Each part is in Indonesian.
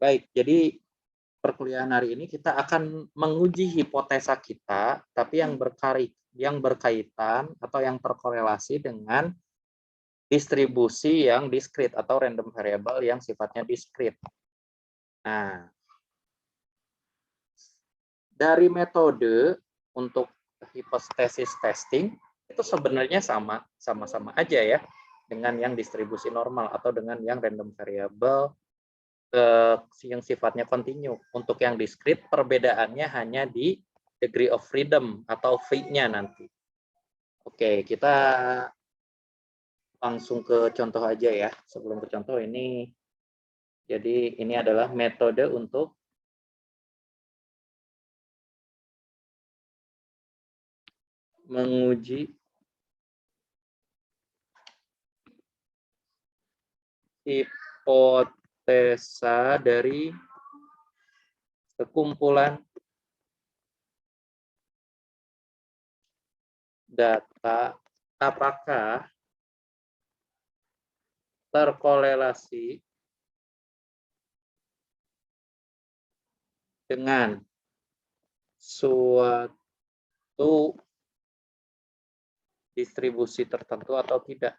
Baik, jadi perkuliahan hari ini kita akan menguji hipotesa kita, tapi yang berkaitan atau yang terkorelasi dengan distribusi yang diskrit atau random variable yang sifatnya diskrit. Nah, dari metode untuk hipotesis testing itu sebenarnya sama-sama aja ya dengan yang distribusi normal atau dengan yang random variable yang sifatnya continue. Untuk yang diskrit perbedaannya hanya di degree of freedom atau V-nya nanti. Oke, kita langsung ke contoh aja ya. Sebelum ke contoh ini, jadi ini adalah metode untuk menguji hipotesa dari sekumpulan data apakah terkorelasi dengan suatu distribusi tertentu atau tidak.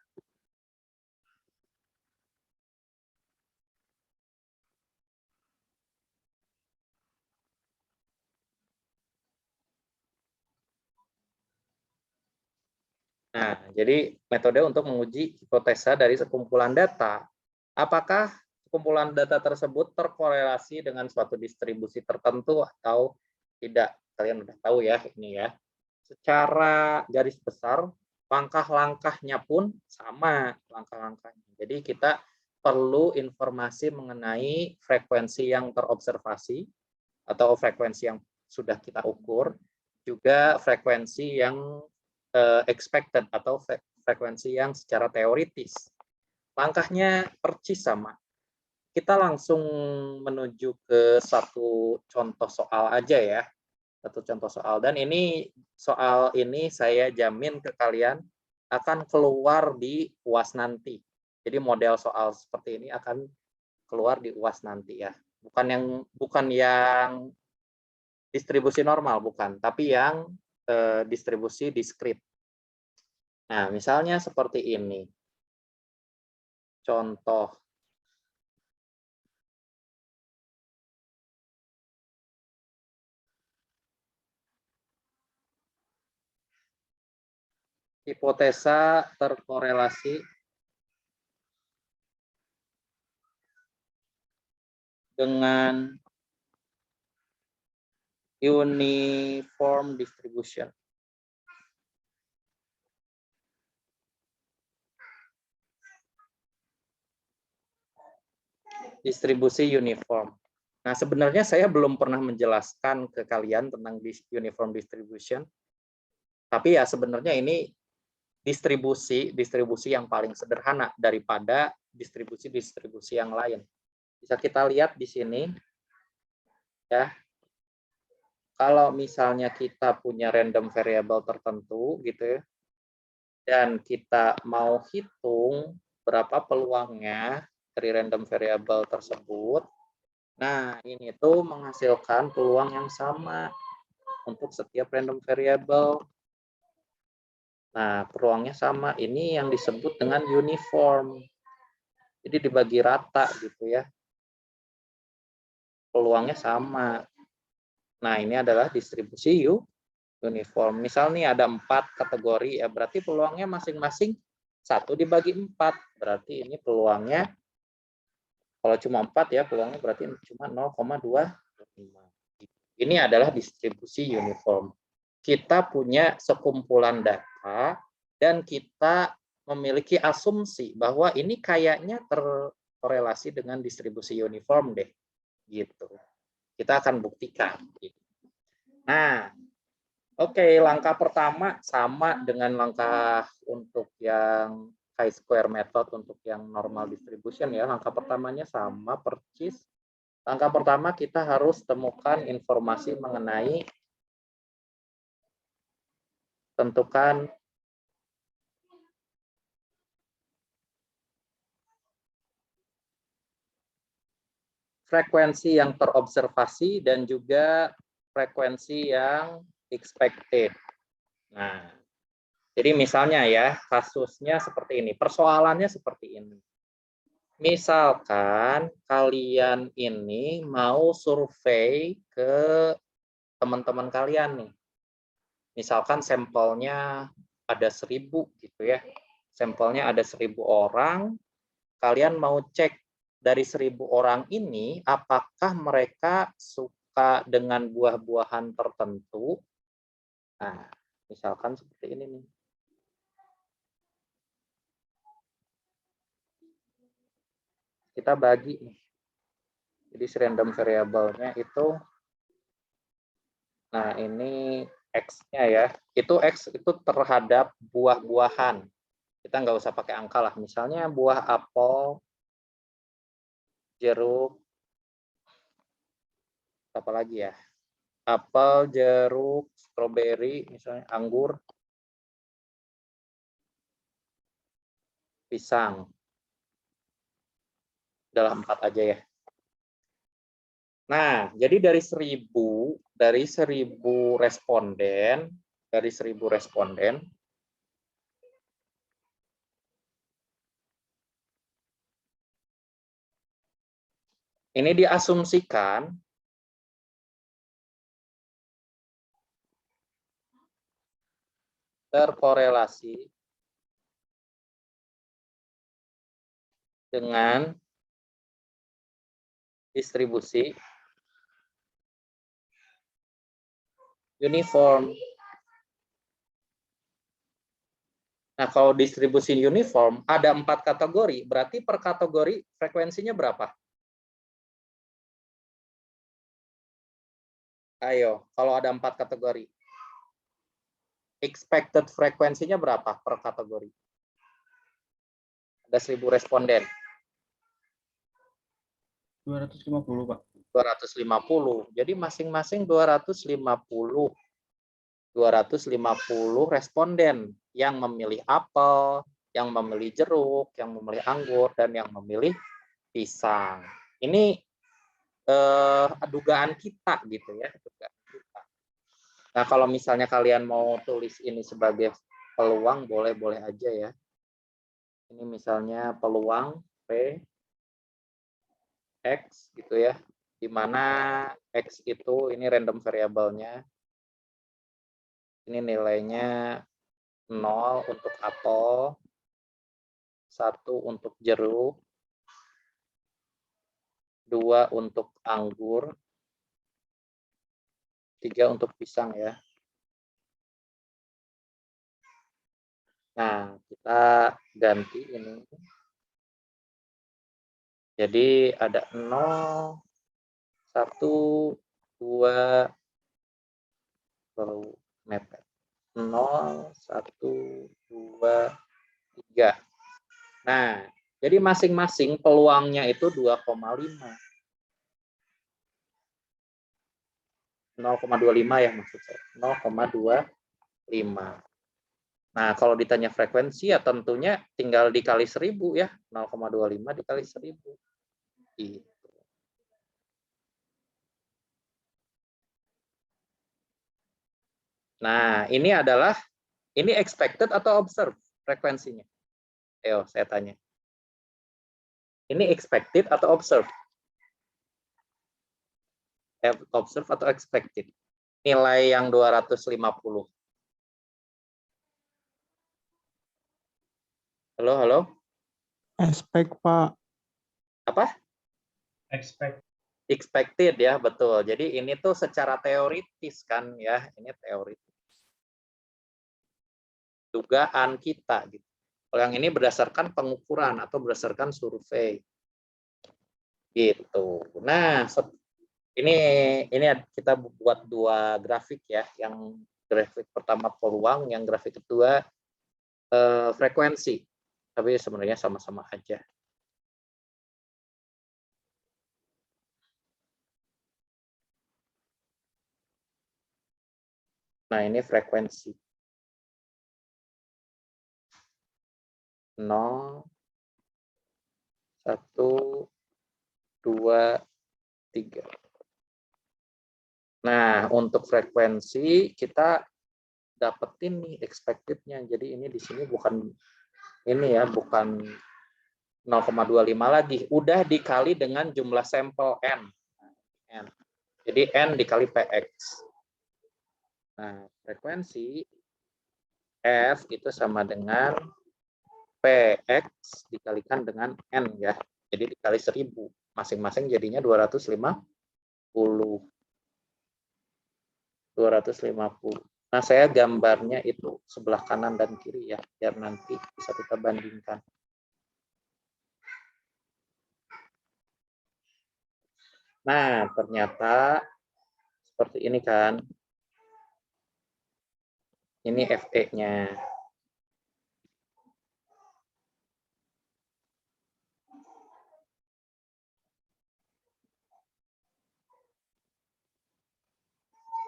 Nah, jadi metode untuk menguji hipotesa dari sekumpulan data. Apakah sekumpulan data tersebut terkorelasi dengan suatu distribusi tertentu atau tidak? Kalian udah tahu ya ini ya. Secara garis besar, langkah-langkahnya pun sama langkah-langkahnya. Jadi kita perlu informasi mengenai frekuensi yang terobservasi atau frekuensi yang sudah kita ukur, juga frekuensi yang expected atau frekuensi yang secara teoritis. Langkahnya percis sama. Kita langsung menuju ke satu contoh soal aja ya. Satu contoh soal. Dan ini soal ini saya jamin ke kalian akan keluar di UAS nanti. Jadi model soal seperti ini akan keluar di UAS nanti ya. Bukan yang distribusi normal, bukan, tapi yang distribusi diskrit. Nah, misalnya seperti ini. Contoh. Hipotesa terkorelasi dengan uniform distribution. Distribusi uniform. Nah, sebenarnya saya belum pernah menjelaskan ke kalian tentang uniform distribution. Tapi ya sebenarnya ini distribusi yang paling sederhana daripada distribusi yang lain. Bisa kita lihat di sini ya. Kalau misalnya kita punya random variable tertentu gitu ya, dan kita mau hitung berapa peluangnya dari random variable tersebut, nah ini tuh menghasilkan peluang yang sama untuk setiap random variable. Nah, peluangnya sama. Ini yang disebut dengan uniform. Jadi dibagi rata gitu ya. Peluangnya sama. Nah, ini adalah distribusi uniform. Misal nih ada 4 kategori, ya berarti peluangnya masing-masing 1 dibagi 4. Berarti ini peluangnya, kalau cuma 4 ya, peluangnya berarti cuma 0,25. Ini adalah distribusi uniform. Kita punya sekumpulan data, dan kita memiliki asumsi bahwa ini kayaknya terkorelasi dengan distribusi uniform deh. Gitu. Kita akan buktikan. Nah, oke, langkah pertama sama dengan langkah untuk yang chi-square method untuk yang normal distribution ya. Langkah pertamanya sama persis. Langkah pertama kita harus temukan informasi mengenai tentukan frekuensi yang terobservasi dan juga frekuensi yang expected. Nah, jadi misalnya ya, kasusnya seperti ini, persoalannya seperti ini. Misalkan kalian ini mau survei ke teman-teman kalian nih. Misalkan sampelnya ada 1000 gitu ya. Sampelnya ada 1000 orang, kalian mau cek dari 1000 orang ini apakah mereka suka dengan buah-buahan tertentu. Nah, misalkan seperti ini nih. Kita bagi nih. Jadi random variabelnya itu, nah ini X-nya ya. Itu X itu terhadap buah-buahan. Kita nggak usah pakai angka lah. Misalnya buah apel, jeruk, apa lagi ya? Apel, jeruk, stroberi, misalnya anggur, pisang. Dalam 4 aja ya. Nah, jadi dari 1000 responden, ini diasumsikan terkorelasi dengan distribusi uniform. Nah, kalau distribusi uniform ada 4 kategori, berarti per kategori frekuensinya berapa? Ayo, kalau ada 4 kategori. Expected frekuensinya berapa per kategori? Ada 1000 responden. 250, Pak. 250. Jadi masing-masing 250 responden yang memilih apel, yang memilih jeruk, yang memilih anggur, dan yang memilih pisang. Ini dugaan kita gitu ya. Nah, kalau misalnya kalian mau tulis ini sebagai peluang, boleh-boleh aja ya. Ini misalnya peluang P X gitu ya, di mana X itu ini random variabelnya. Ini nilainya 0 untuk apel, 1 untuk jeruk, 2 untuk anggur, 3 untuk pisang ya. Nah, kita ganti ini. Jadi ada 0, 1, 2, baru mepet. 0, 1, 2, 3. Nah, jadi masing-masing peluangnya itu 2,5. 0,25 ya maksud saya. 0,25. Nah, kalau ditanya frekuensi ya tentunya tinggal dikali 1000 ya. 0,25 dikali 1000. Gitu. Nah, ini expected atau observed frekuensinya? Ayo, saya tanya. Ini expected atau observed? Observed atau expected? Nilai yang 250. Halo, halo? Expect, Pak. Apa? Expected ya, betul. Jadi ini tuh secara teoritis kan ya, ini teoritis. Dugaan kita gitu. Kalau yang ini berdasarkan pengukuran atau berdasarkan survei. Gitu. Nah, ini kita buat 2 grafik ya. Yang grafik pertama peluang, yang grafik kedua frekuensi. Tapi sebenarnya sama-sama aja. Nah, ini frekuensi. 0, 1, 2, 3. Nah, untuk frekuensi kita dapetin nih expected-nya. Jadi ini di sini bukan ini ya, bukan 0,25 lagi. Udah dikali dengan jumlah sampel N. Jadi N dikali PX. Nah, frekuensi F itu sama dengan PX dikalikan dengan N ya. Jadi dikali 1000. Masing-masing jadinya 250. 250. Nah, saya gambarnya itu sebelah kanan dan kiri ya, biar nanti bisa kita bandingkan. Nah, ternyata seperti ini kan. Ini FE-nya.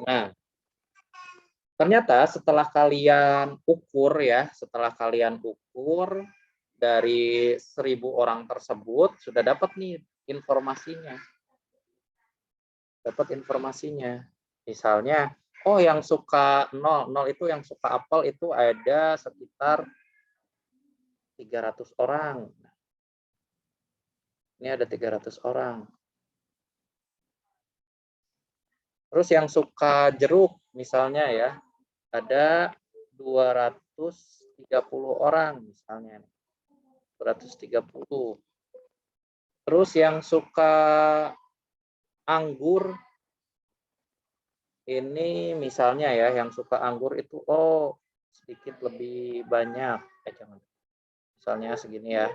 Nah, ternyata setelah kalian ukur ya, dari 1000 orang tersebut sudah dapat nih informasinya. Misalnya, oh yang suka 0 itu yang suka apel itu ada sekitar 300 orang. Ini ada 300 orang. Terus yang suka jeruk misalnya ya, ada 230 orang misalnya. 230. Terus yang suka anggur ini misalnya ya, yang suka anggur itu sedikit lebih banyak. Misalnya segini ya.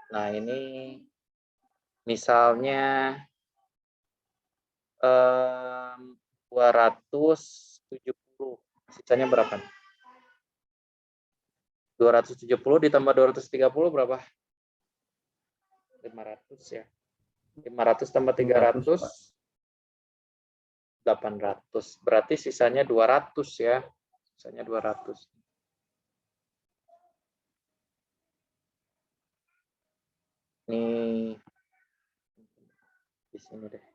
Nah, ini misalnya 270. Sisanya berapa? 270 ditambah 230 berapa? 500 ya. 500 tambah 300 800. Berarti sisanya 200 ya. Sisanya 200. Ini di sini deh.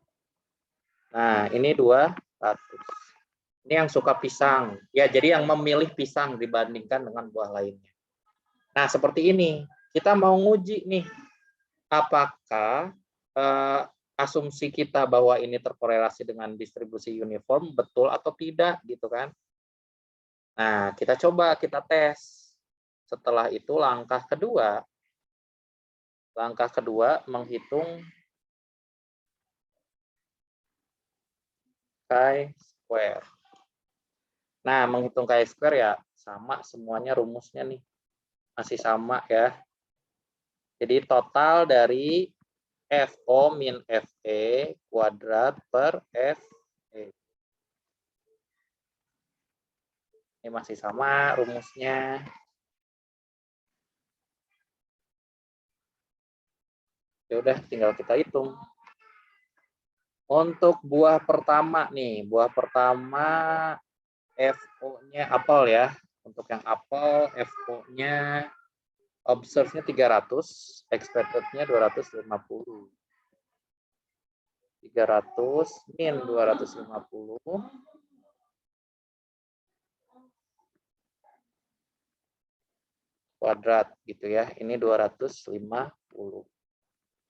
Nah, ini 200. Ini yang suka pisang. Ya, jadi yang memilih pisang dibandingkan dengan buah lainnya. Nah, seperti ini. Kita mau nguji nih, apakah asumsi kita bahwa ini terkorelasi dengan distribusi uniform betul atau tidak, gitu kan? Nah, kita coba, kita tes. Setelah itu langkah kedua menghitung chi-square. Nah, menghitung chi-square ya sama semuanya rumusnya nih. Masih sama ya. Jadi total dari FO min FE kuadrat per FE. Ini masih sama rumusnya. Ya udah, tinggal kita hitung. Untuk buah pertama nih, FO-nya apel ya. Untuk yang apel, FO-nya observe-nya 300, expected-nya 250. 300 min 250 kuadrat gitu ya. Ini 250.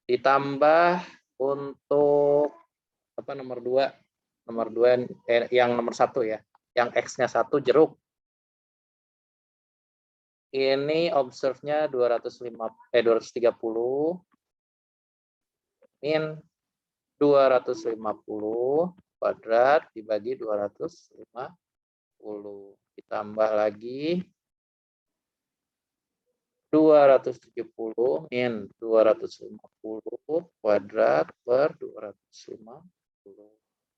Ditambah untuk apa nomor 2? Nomor 2 yang nomor 1 ya. Yang X-nya 1 jeruk. Ini observe-nya 230 min 250 kuadrat dibagi 250. Ditambah lagi 270 min 250 kuadrat per 250.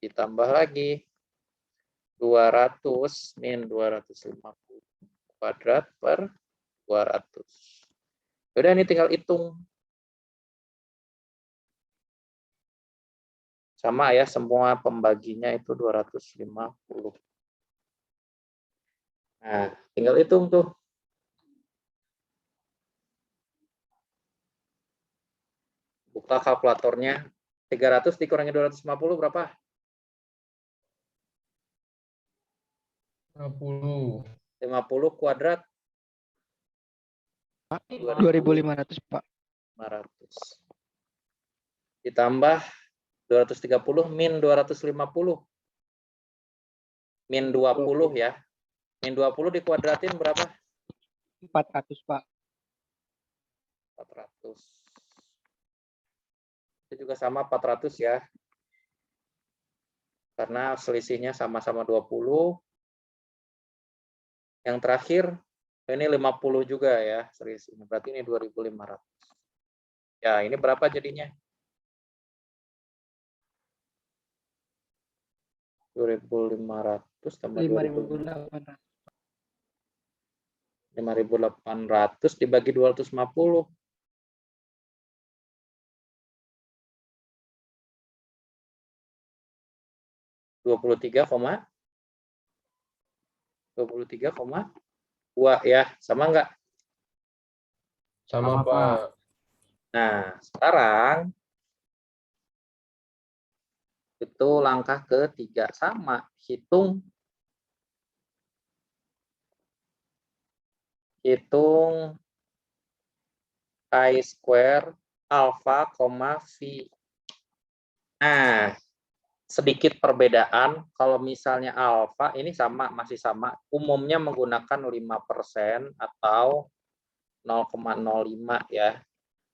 Ditambah lagi 200 min 250 kuadrat per 200. Udah, ini tinggal hitung. Sama ya, semua pembaginya itu 250. Nah, tinggal hitung tuh. Buka kalkulatornya. 300 dikurangi 250 berapa? 50. 50 kuadrat 2.500, Pak. 500. Ditambah 230 min 250. Min 20 ya. Min 20 dikuadratin berapa? 400, Pak. 400. Itu juga sama 400 ya. Karena selisihnya sama-sama 20. Yang terakhir ini 50 juga ya selisihnya. Berarti ini 2.500. Ya, ini berapa jadinya? 2.500 tambah 5.800. 5.800 dibagi 250. 23,2 ya, sama enggak? Sama, Pak. Nah, sekarang itu langkah ketiga sama, hitung chi-square alfa, V. Nah, sedikit perbedaan kalau misalnya alfa ini sama, masih sama, umumnya menggunakan 5% atau 0,05 ya.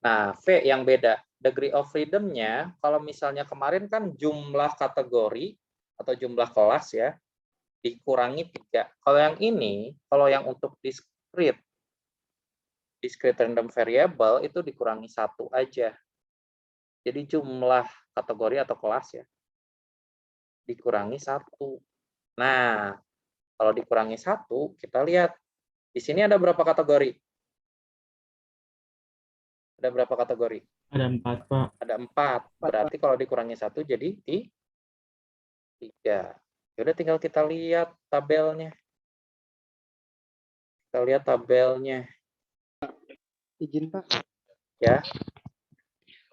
Nah, V yang beda, degree of freedom-nya kalau misalnya kemarin kan jumlah kategori atau jumlah kelas ya dikurangi 3. Kalau yang ini, kalau yang untuk discrete random variable itu dikurangi 1 aja. Jadi jumlah kategori atau kelas ya dikurangi 1. Nah, kalau dikurangi 1, kita lihat di sini ada berapa kategori? Ada berapa kategori? Ada 4, Pak. Ada 4. Berarti kalau dikurangi 1 jadi 3. Yaudah tinggal kita lihat tabelnya. Kita lihat tabelnya. Izin, Pak. Ya.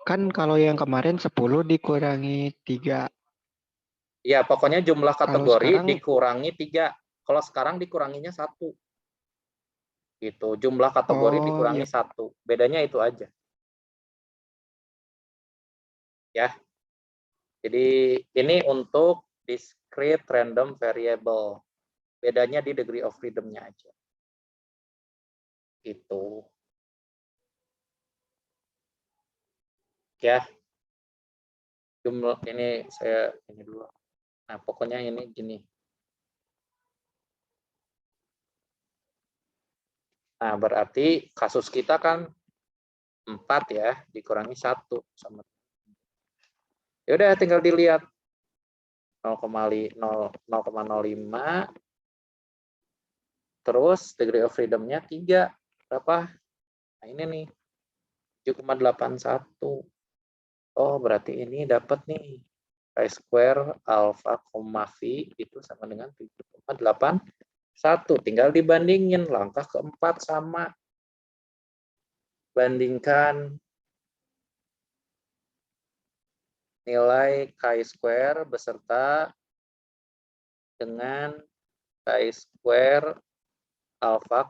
Kan kalau yang kemarin 10 dikurangi 3. Ya, pokoknya jumlah kategori sekarang- dikurangi 3. Kalau sekarang dikuranginya 1. Gitu. Jumlah kategori dikurangi 1. Bedanya itu aja. Ya. Jadi ini untuk discrete random variable. Bedanya di degree of freedom-nya aja. Gitu. Ya. Jumlah ini saya ini dulu. Nah, pokoknya ini gini. Nah, berarti kasus kita kan 4 ya, dikurangi 1 sama. Ya udah tinggal dilihat 0,05 terus degree of freedom-nya 3 berapa? Nah, ini nih 7,81. Oh, berarti ini dapat nih chi-square alfa, V itu sama dengan 7,81. Tinggal dibandingin langkah keempat sama. Bandingkan nilai chi-square beserta dengan chi-square alfa,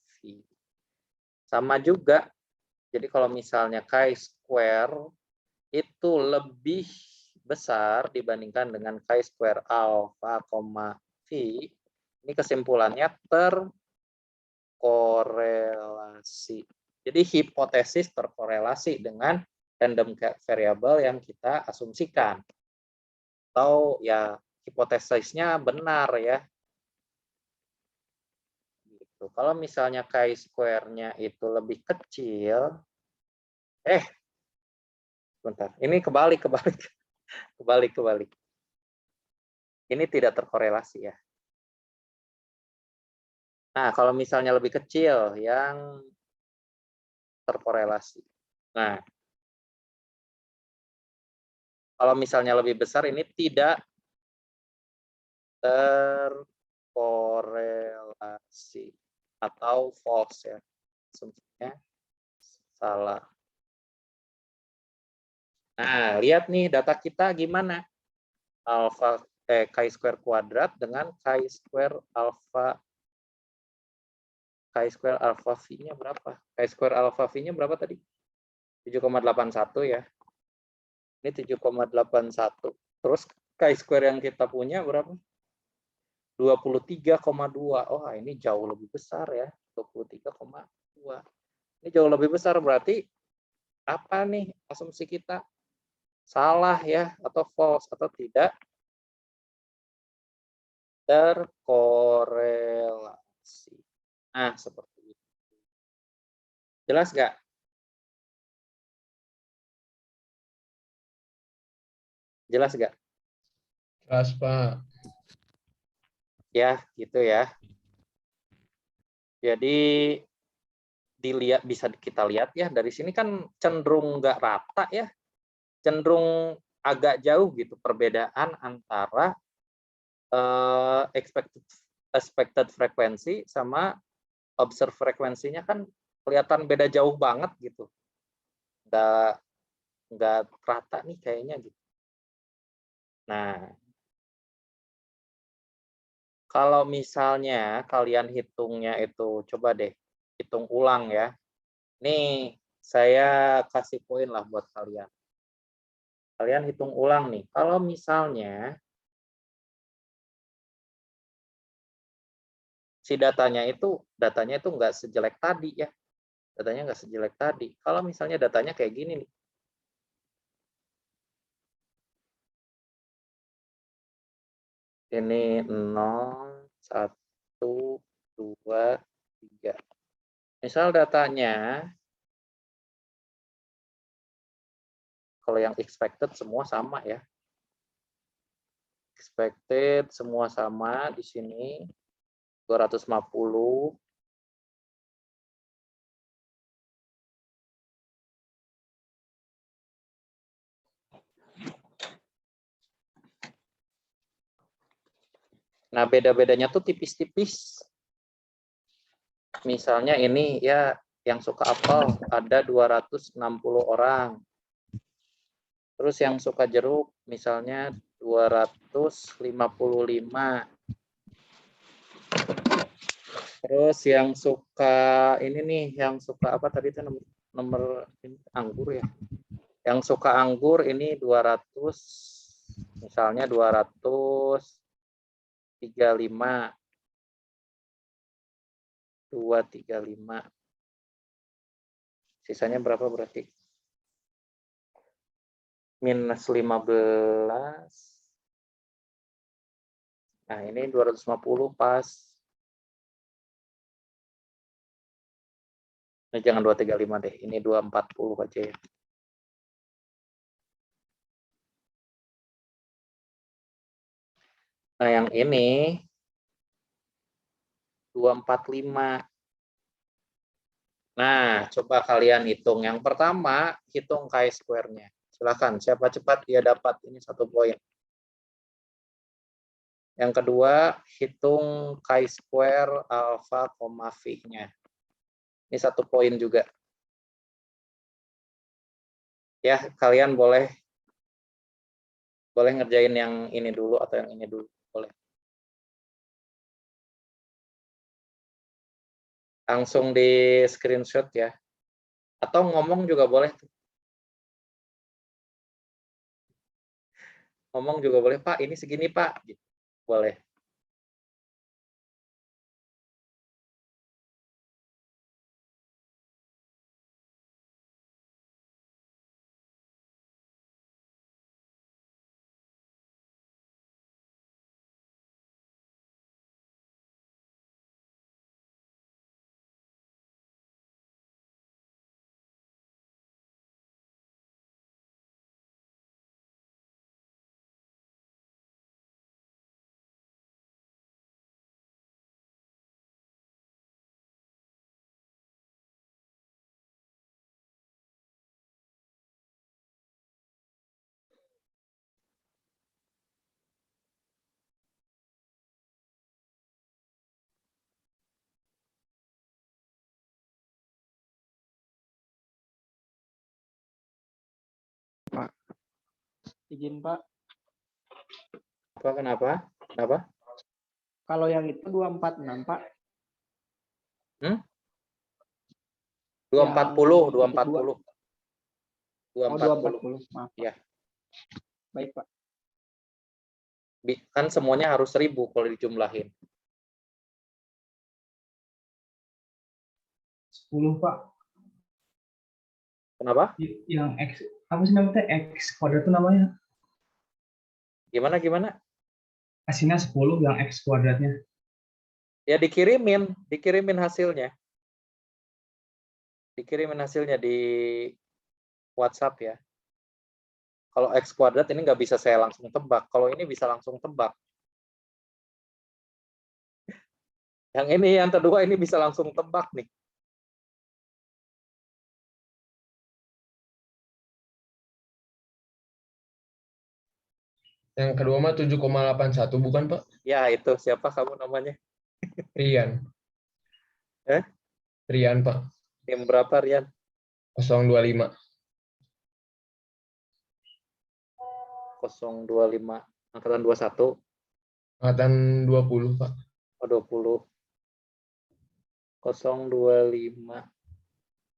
V. Sama juga. Jadi kalau misalnya chi-square itu lebih besar dibandingkan dengan chi-square alfa, V, ini kesimpulannya terkorelasi. Jadi hipotesis terkorelasi dengan random variable yang kita asumsikan. Atau ya hipotesisnya benar ya. Gitu. Kalau misalnya chi-square-nya itu lebih kecil, bentar, ini kebalik. Ini tidak terkorelasi ya. Nah, kalau misalnya lebih kecil yang terkorelasi. Nah, kalau misalnya lebih besar ini tidak terkorelasi atau false ya. Asumsinya salah. Nah, lihat nih data kita gimana. Chi-square kuadrat dengan chi-square alpha V-nya berapa? Chi-square alpha V-nya berapa tadi? 7,81 ya. Ini 7,81. Terus chi-square yang kita punya berapa? 23,2. Oh, ini jauh lebih besar ya. 23,2. Ini jauh lebih besar, berarti apa nih asumsi kita? Salah ya, atau false, atau tidak terkorelasi. Nah, seperti itu. Jelas nggak? Jelas nggak? Jelas, Pak. Ya, gitu ya. Jadi dilihat, bisa kita lihat ya dari sini kan cenderung nggak rata ya, cenderung agak jauh gitu perbedaan antara expected frekuensi sama observed frekuensinya, kan kelihatan beda jauh banget gitu, nggak rata nih kayaknya gitu. Nah, kalau misalnya kalian hitungnya itu, coba deh hitung ulang ya. Nih, saya kasih poin lah buat kalian. Kalian hitung ulang nih. Kalau misalnya si datanya itu nggak sejelek tadi ya. Datanya nggak sejelek tadi. Kalau misalnya datanya kayak gini nih. Ini 0, 1, 2, 3. Misal datanya, kalau yang expected semua sama ya. Expected semua sama di sini 250. Nah, beda-bedanya tuh tipis-tipis. Misalnya ini ya, yang suka apel ada 260 orang. Terus yang suka jeruk misalnya 255. Terus yang suka ini nih, yang suka apa tadi itu nomor ini, anggur ya. Yang suka anggur ini 200, misalnya 235. 235. Sisanya berapa berarti? Minus 15. Nah, ini 250 pas. Ini jangan 235 deh, ini 240 aja ya. Nah, yang ini 245. Nah, coba kalian hitung. Yang pertama, hitung chi-square-nya. Silakan, siapa cepat dia dapat ini 1 poin. Yang kedua, hitung chi-square alpha, V-nya. Ini 1 poin juga. Ya, kalian boleh ngerjain yang ini dulu atau yang ini dulu, boleh. Langsung di screenshot ya. Atau ngomong juga boleh. Ngomong juga boleh, Pak, ini segini, Pak. Boleh. Izin Pak. Kenapa? Kalau yang itu 246 Pak. 240, Yang titik 240. Oh 240. Maaf. Pak. Ya. Baik Pak. Kan semuanya harus 1000 kalau dijumlahin. 10 Pak. Kenapa? Yang X, apa sih namanya? X kuadrat itu namanya? Gimana? Hasilnya 10 yang X kuadratnya. Ya dikirimin hasilnya. Dikirimin hasilnya di WhatsApp ya. Kalau X kuadrat ini nggak bisa saya langsung tebak. Kalau ini bisa langsung tebak. Yang ini, yang kedua ini bisa langsung tebak nih. Yang kedua mah 7,81 bukan, Pak? Ya, itu siapa kamu namanya? Rian. Eh? Rian, Pak. Tim berapa, Rian? 025. 025. Angkatan 21. Angkatan 20, Pak. Oh, 20. 025.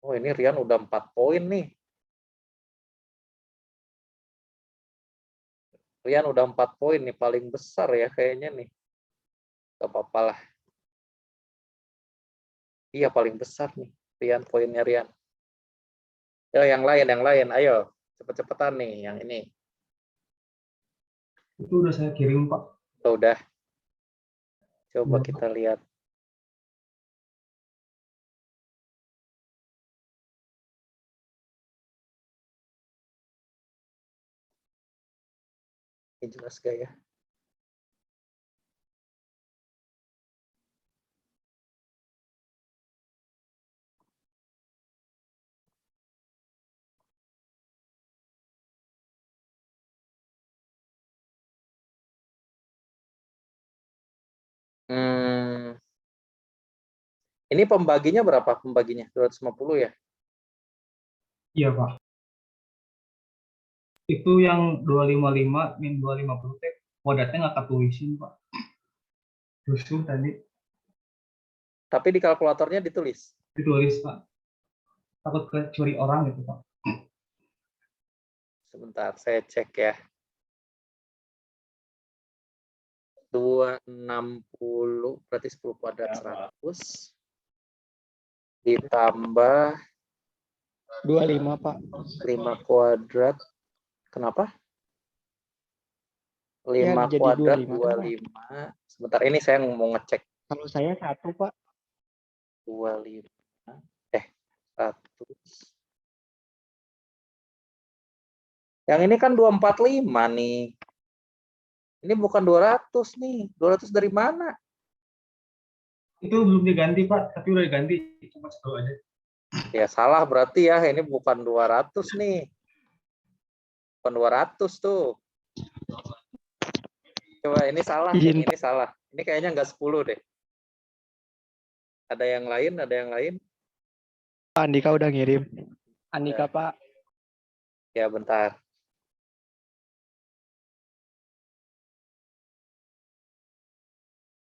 Oh, ini Rian udah 4 poin nih. Rian udah 4 poin nih, paling besar ya kayaknya nih. Gak apa-apa lah. Iya, paling besar nih. Rian, poinnya Rian. Yang lain. Ayo, cepet-cepetan nih yang ini. Itu udah saya kirim Pak. Oh, udah. Coba Udah, kita lihat. Ini jelas gak ya? Ini pembaginya berapa? Pembaginya 250 ya? Iya Pak. Itu yang 255 min 250 teh kuadratnya nggak ketulisin Pak. Rusuh tadi Tapi di kalkulatornya ditulis. ditulis Pak. Takut kecuri orang gitu Pak. Sebentar, saya cek ya. 260 berarti 10 kuadrat 100 ditambah 25 Pak. 5 kuadrat. Kenapa? 5 Ya, jadi kuadrat 25. 25. Sebentar, ini saya mau ngecek. Kalau saya 1 Pak. 25. 100. Yang ini kan 245 nih. Ini bukan 200 nih. 200 dari mana? Itu belum diganti Pak, tapi udah diganti. Cuma satu aja. Ya salah berarti ya. Ini bukan 200 nih. Bukan 200 tuh. Coba ini salah. Izin, Ini salah. Ini kayaknya nggak 10 deh. Ada yang lain? Ada yang lain? Pak Andika udah ngirim. Andika Pak. Ya bentar.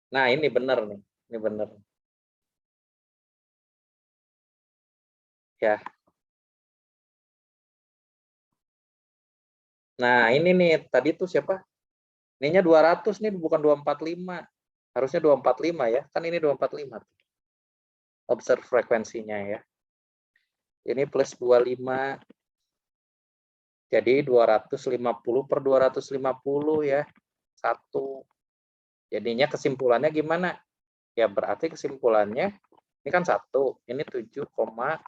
Nah ini benar nih. Ini benar. Ya. Nah ini nih. Tadi tuh siapa? Ininya 200 nih. Bukan 245. Harusnya 245 ya. Kan ini 245. Observe frekuensinya ya. Ini plus 25. Jadi 250 per 250 ya. 1. Jadinya kesimpulannya gimana? Ya berarti kesimpulannya ini kan 1. Ini 7,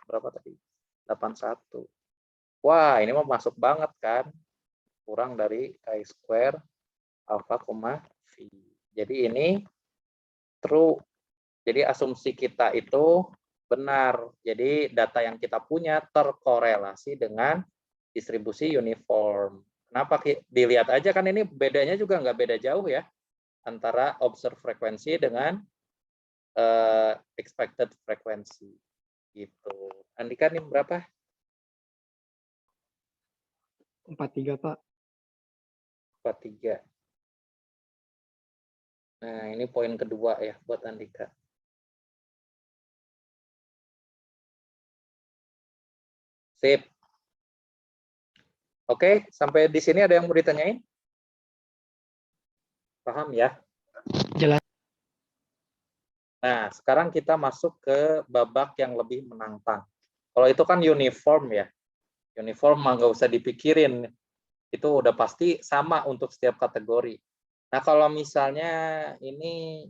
berapa tadi? 81. Wah, ini mau masuk banget kan? Kurang dari chi² alfa, v. Jadi ini true. Jadi asumsi kita itu benar. Jadi data yang kita punya terkorelasi dengan distribusi uniform. Kenapa? Dilihat aja kan ini bedanya juga nggak beda jauh ya. Antara observed frekuensi dengan expected frekuensi. Gitu. Andika nih berapa? 43 Pak. 43. Nah, ini poin kedua ya buat Andika. Sip. Oke, sampai di sini ada yang mau ditanyain? Paham ya? Jelas. Nah, sekarang kita masuk ke babak yang lebih menantang. Kalau itu kan uniform ya. Uniform mah nggak usah dipikirin. Itu udah pasti sama untuk setiap kategori. Nah, kalau misalnya ini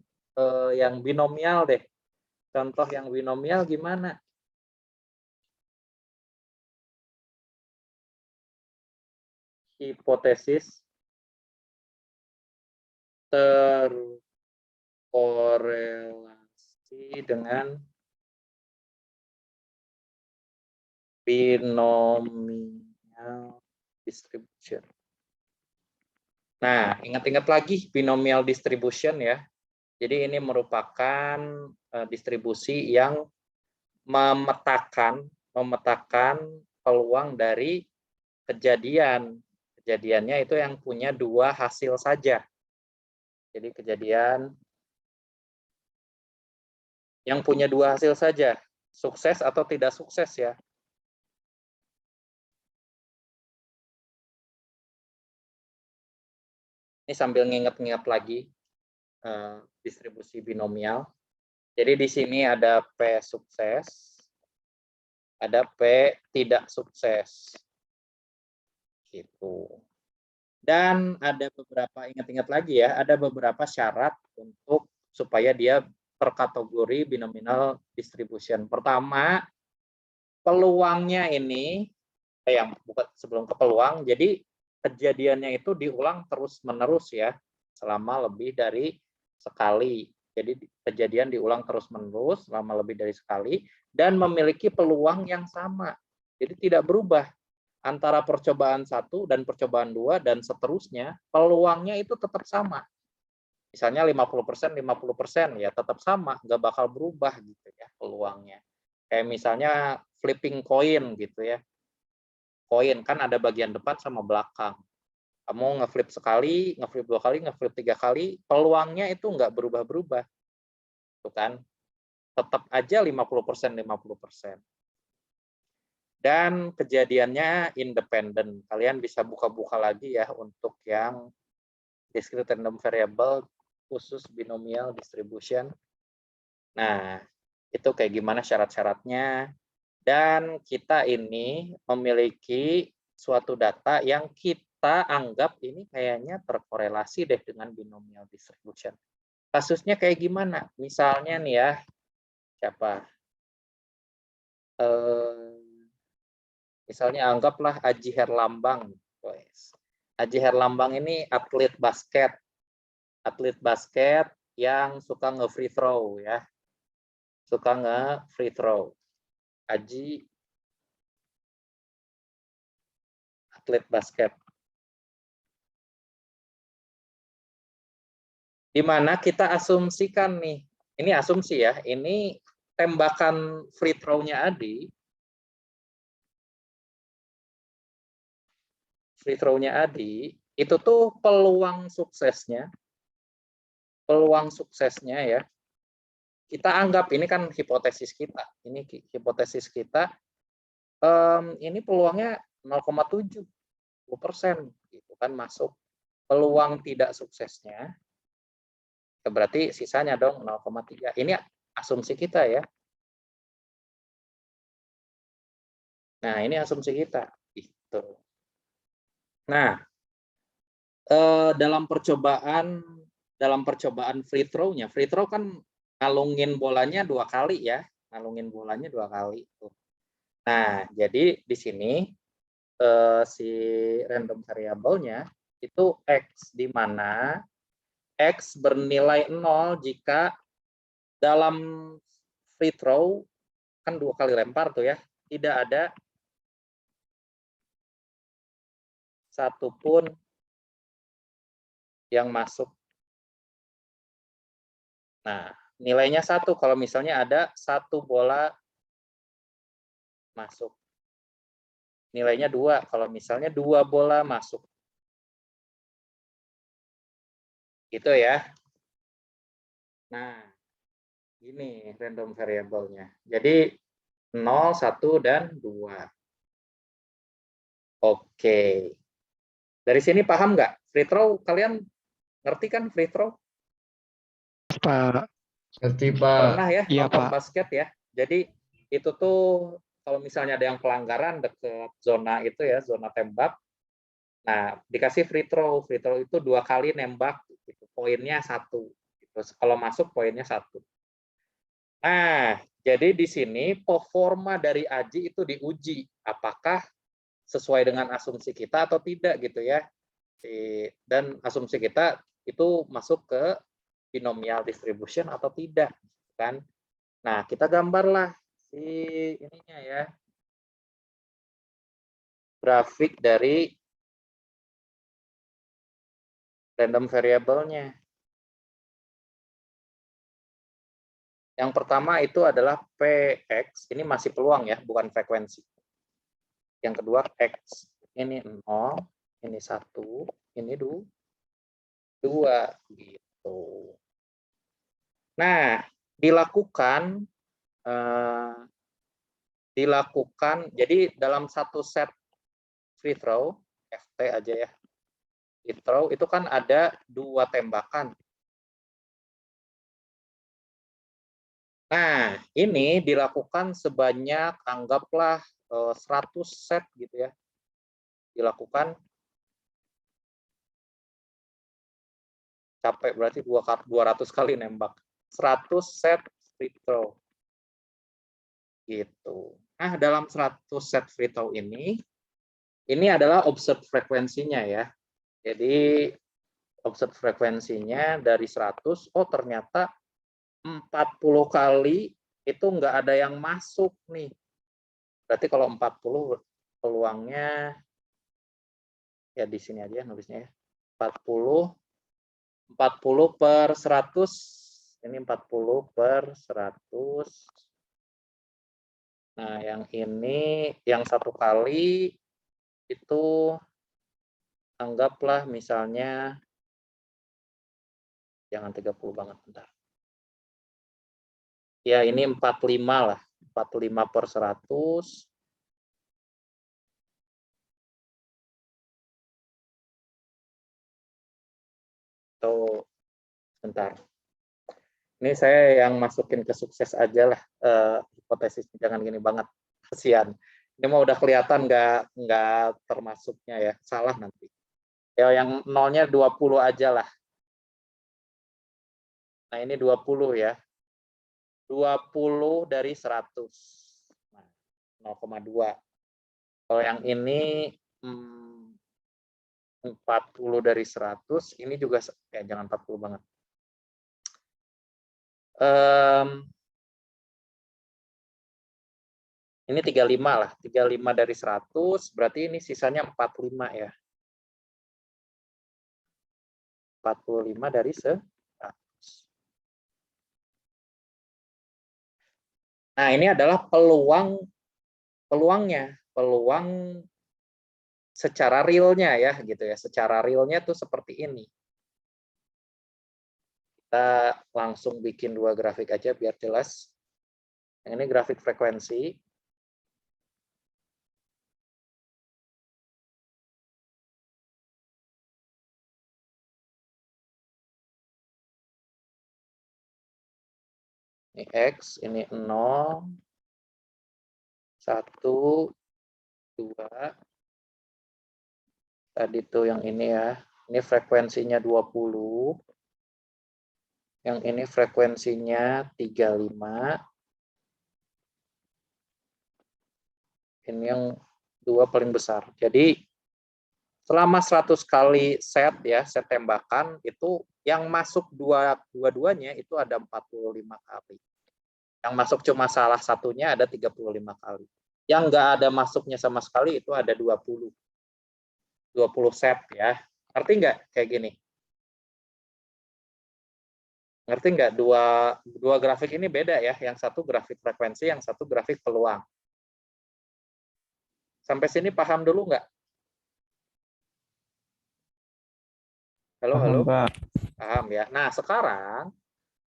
yang binomial deh. Contoh yang binomial gimana? Hipotesis terkorelasi dengan binomial distribution. Nah, ingat-ingat lagi binomial distribution ya. Jadi ini merupakan distribusi yang memetakan peluang dari kejadian. Kejadiannya itu yang punya dua hasil saja. Jadi kejadian yang punya dua hasil saja, sukses atau tidak sukses ya. Ini sambil nginget-nginget lagi distribusi binomial. Jadi di sini ada P sukses, ada P tidak sukses. Gitu. Dan ada beberapa, ingat-ingat lagi ya, ada beberapa syarat untuk supaya dia terkategori binomial distribution. Pertama, peluangnya ini, bukan sebelum ke peluang, jadi kejadiannya itu diulang terus-menerus ya, selama lebih dari sekali. Jadi kejadian diulang terus-menerus selama lebih dari sekali, dan memiliki peluang yang sama. Jadi tidak berubah. Antara percobaan 1 dan percobaan 2 dan seterusnya, peluangnya itu tetap sama. Misalnya 50%, 50% ya tetap sama, nggak bakal berubah gitu ya peluangnya. Kayak misalnya flipping coin gitu ya. Koin kan ada bagian depan sama belakang. Kamu ngeflip sekali, ngeflip 2 kali, ngeflip 3 kali, peluangnya itu nggak berubah-berubah. Tuh kan? Tetap aja 50%, 50%. Dan kejadiannya independen. Kalian bisa buka-buka lagi ya untuk yang discrete random variable khusus binomial distribution. Nah, itu kayak gimana syarat-syaratnya. Dan kita ini memiliki suatu data yang kita anggap ini kayaknya terkorelasi deh dengan binomial distribution. Kasusnya kayak gimana? Misalnya nih ya, siapa? Misalnya anggaplah Aji Herlambang. Aji Herlambang ini atlet basket yang suka nge-free throw ya. Suka nge-free throw. Aji atlet basket. Di mana kita asumsikan nih, ini asumsi ya, ini tembakan free throw-nya Adi, itu tuh peluang suksesnya ya, kita anggap ini kan hipotesis kita, ini peluangnya 0,7% gitu kan masuk. Peluang tidak suksesnya berarti sisanya dong 0,3. Ini asumsi kita ya. Nah, ini asumsi kita gitu. Nah, dalam percobaan free throw-nya, free throw kan ngalungin bolanya 2 kali ya, Nah, jadi di sini si random variable-nya itu X, di mana X bernilai 0 jika dalam free throw kan 2 kali lempar tuh ya, tidak ada satupun yang masuk. Nah, nilainya 1 kalau misalnya ada 1 bola masuk. Nilainya 2 kalau misalnya 2 bola masuk. Gitu ya. Nah, ini random variable-nya. Jadi 0, 1, dan 2. Oke. Dari sini paham nggak? Free throw, kalian ngerti kan free throw? Pak. Ngerti, Pak. Pernah ya Iya, nonton Pak. basket ya? Jadi itu tuh kalau misalnya ada yang pelanggaran deket zona itu ya, zona tembak, nah dikasih free throw. Free throw itu 2 kali nembak, gitu. Poinnya 1. Gitu. Kalau masuk poinnya 1. Nah, jadi di sini performa dari Aji itu diuji. Apakah sesuai dengan asumsi kita atau tidak gitu ya. Dan asumsi kita itu masuk ke binomial distribution atau tidak kan. Nah, kita gambarlah si ininya ya. Grafik dari random variable-nya. Yang pertama itu adalah PX, ini masih peluang ya, bukan frekuensi. Yang kedua X, ini 0, ini 1, ini 2 gitu. Nah, dilakukan jadi dalam satu set free throw, FT aja ya. Free throw itu kan ada 2 tembakan. Nah, ini dilakukan sebanyak anggaplah 100 set gitu ya. Dilakukan capek berarti 200 kali nembak. 100 set free throw. Gitu. Nah, dalam 100 set free throw ini adalah observed frekuensinya ya. Jadi observed frekuensinya dari 100, oh ternyata 40 kali itu nggak ada yang masuk nih. Berarti kalau 40 peluangnya ya di sini aja nulisnya ya. 40 per 100, ini 40 per 100. Nah, yang ini yang 1 kali itu anggaplah misalnya jangan 30 banget, bentar. Ya, ini 45 lah. 45 per 100. Atau bentar. Ini saya yang masukin ke sukses aja lah, hipotesisnya jangan gini banget, kasihan. Ini mau udah kelihatan nggak termasuknya ya, salah nanti. Ya yang nolnya 20 aja lah. Nah ini 20 ya. 20 dari 100. Nah, 0,2. Kalau yang ini 40 dari 100, ini juga ya jangan 40 banget. Ini 35 lah, 35 dari 100, berarti ini sisanya 45 ya. 45 dari 100. Nah, ini adalah peluangnya, peluang secara realnya ya, gitu ya. Secara realnya tuh seperti ini. Kita langsung bikin 2 grafik aja biar jelas. Yang ini grafik frekuensi. Ini X, ini 0, 1, 2. Tadi tuh yang ini ya. Ini frekuensinya 20. Yang ini frekuensinya 35. Ini yang 2 paling besar. Jadi selama 100 kali set ya, set tembakan itu yang masuk dua-duanya itu ada 45 kali. Yang masuk cuma salah satunya ada 35 kali. Yang nggak ada masuknya sama sekali itu ada 20 set ya. Ngerti nggak kayak gini? Ngerti nggak? Dua grafik ini beda ya. Yang satu grafik frekuensi, yang satu grafik peluang. Sampai sini paham dulu nggak? Halo, Paham, halo. Pak. Paham ya. Nah, sekarang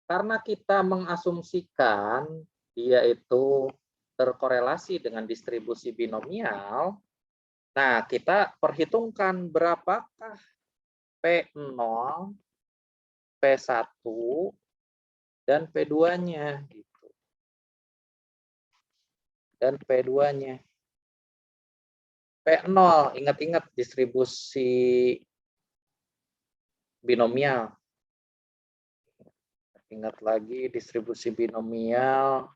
karena kita mengasumsikan dia itu terkorelasi dengan distribusi binomial, nah kita perhitungkan berapakah P0, P1, dan P2-nya. Gitu. Dan P2-nya. P0, ingat-ingat distribusi binomial. Ingat lagi distribusi binomial.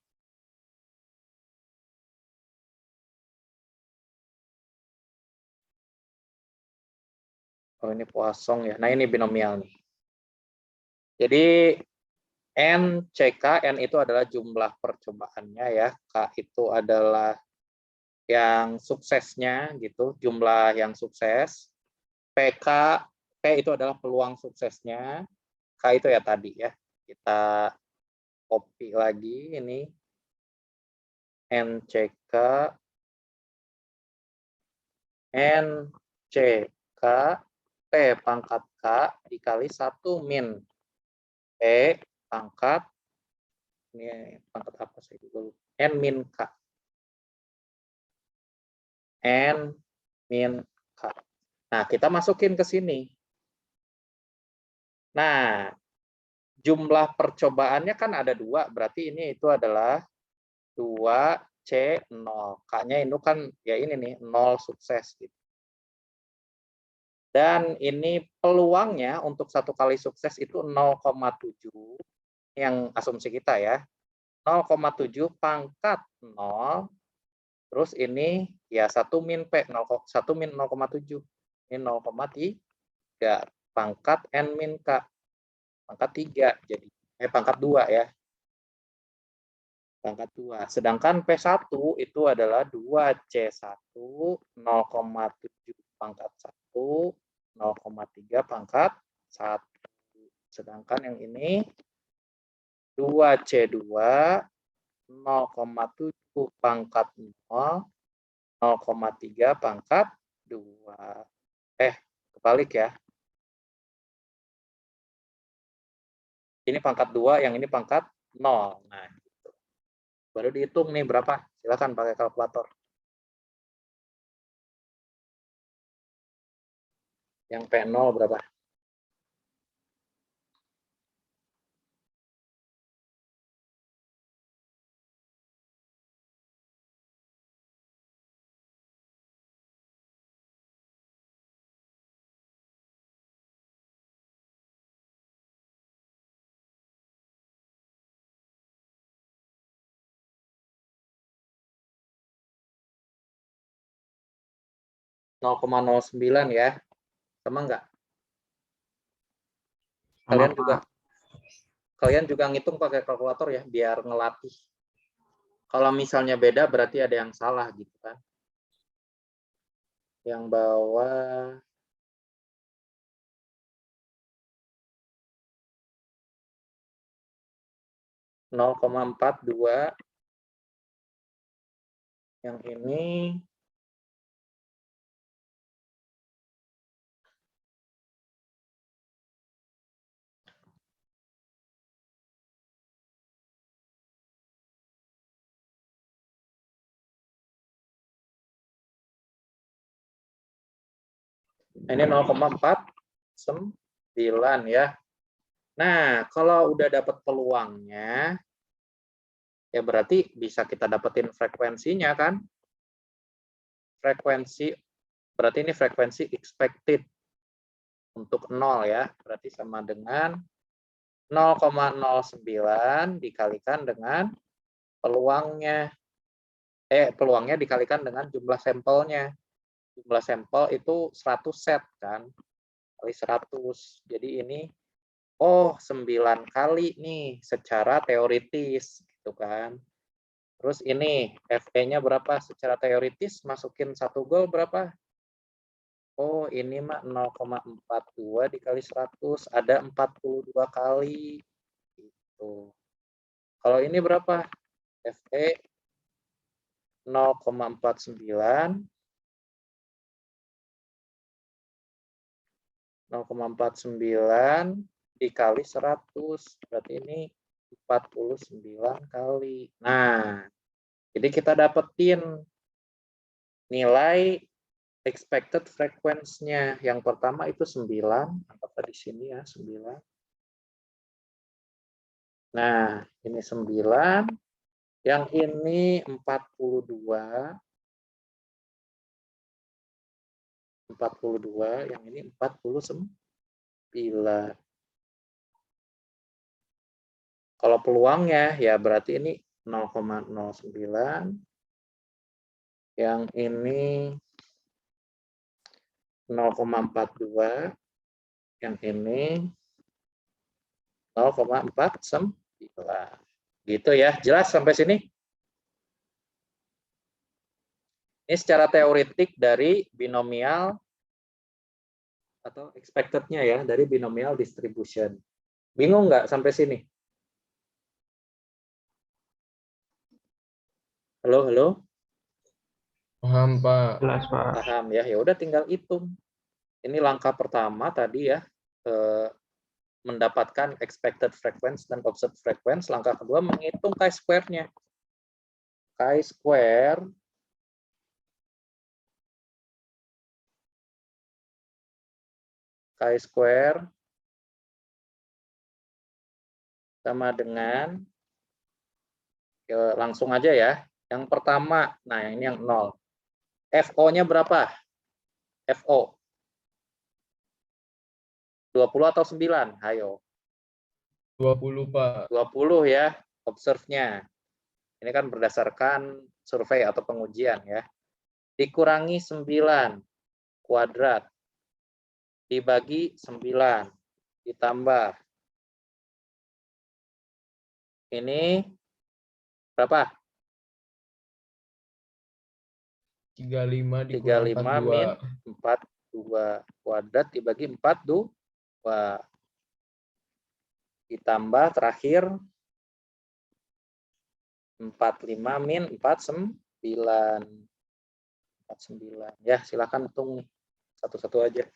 Oh, ini Poisson ya. Nah, ini binomial nih. Jadi N, CK, N itu adalah jumlah percobaannya ya. K itu adalah yang suksesnya gitu, jumlah yang sukses. PK, P itu adalah peluang suksesnya. K itu ya tadi ya. Kita copy lagi ini. NCK, NCK, P pangkat K dikali 1 min P pangkat, ini pangkat apa saya juga lupa, N min K. N min K. Nah, kita masukin ke sini. Nah, jumlah percobaannya kan ada 2, berarti ini itu adalah 2C0. K-nya itu kan ya ini nih, 0 sukses. Gitu. Dan ini peluangnya untuk 1 kali sukses itu 0,7, yang asumsi kita ya. 0,7 pangkat 0, terus ini ya 1 min P, 1 min 0,7. Ini 0,3 pangkat N min K. Pangkat 3, jadi pangkat 2 ya. Pangkat 2. Sedangkan P1 itu adalah 2C1, 0,7 pangkat 1, 0,3 pangkat 1. Sedangkan yang ini 2C2, 0,7 pangkat 0, 0,3 pangkat 2. Kebalik ya. Ini pangkat 2, yang ini pangkat 0. Nah, gitu. Baru dihitung nih berapa. Silakan pakai kalkulator. Yang P0 berapa? Nol 0,09 ya. Sama enggak? Kalian juga ngitung pakai kalkulator ya, biar ngelatih. Kalau misalnya beda berarti ada yang salah gitu kan. Yang bawah (0,42), yang ini ini 0,49 ya. Nah, kalau udah dapat peluangnya, ya berarti bisa kita dapetin frekuensinya kan. Frekuensi, berarti ini frekuensi expected untuk 0 ya. Berarti sama dengan 0,09 dikalikan dengan peluangnya. Peluangnya dikalikan dengan jumlah sampelnya. Jumlah sampel itu 100 set kan. Kali 100. Jadi ini 9 kali nih secara teoritis gitu kan. Terus ini FE-nya berapa secara teoritis, masukin 1 gol berapa? Oh, ini mah 0,42 dikali 100, ada 42 kali. Gitu. Kalau ini berapa? FE 0,49 0,49 dikali 100. Berarti ini 49 kali. Nah, jadi kita dapetin nilai expected frequency-nya. Yang pertama itu 9, anggaplah di sini ya, 9. Nah, ini 9, yang ini 42, yang ini 49. Kalau peluangnya ya berarti ini 0,09, yang ini 0,42, yang ini 0,49. Gitu ya, jelas sampai sini? Ini secara teoretik dari binomial atau expected-nya ya, dari binomial distribution. Bingung nggak sampai sini? Halo, halo? Paham, Pak. Jelas, Pak. Paham ya? Ya udah tinggal hitung. Ini langkah pertama tadi ya, mendapatkan expected frequency dan observed frequency. Langkah kedua menghitung chi-square-nya. Chi-square sama dengan, langsung aja ya. Yang pertama, nah ini yang 0. FO-nya berapa? FO. 20 atau 9? Ayo. 20, Pak. 20 ya, observe-nya. Ini kan berdasarkan survei atau pengujian ya. Dikurangi 9 kuadrat. Dibagi 9. Ditambah. Ini berapa? 35 35 dikurang min 42. 42 kuadrat dibagi 42. Ditambah terakhir 45 min 49. Ya, silakan hitung nih. Satu-satu aja.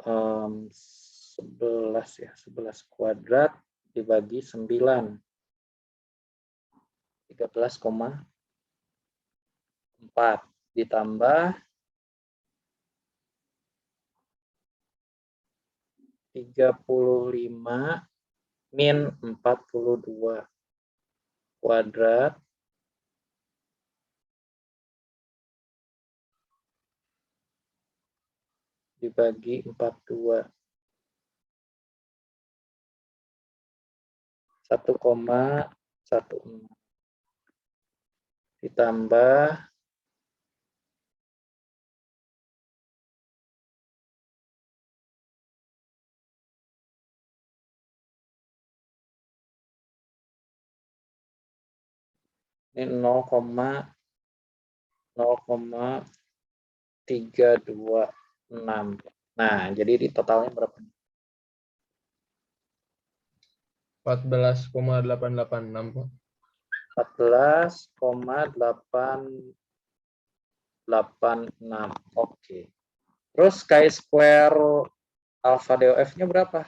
Um, 11 ya, 11 kuadrat dibagi 9. 13,4 ditambah 35 min 42 kuadrat dibagi 42. 1,16 ditambah 0,326. Nah, jadi di totalnya berapa? 14,886, Pak. 14,886. Oke. Terus chi-square alpha DOF-nya berapa?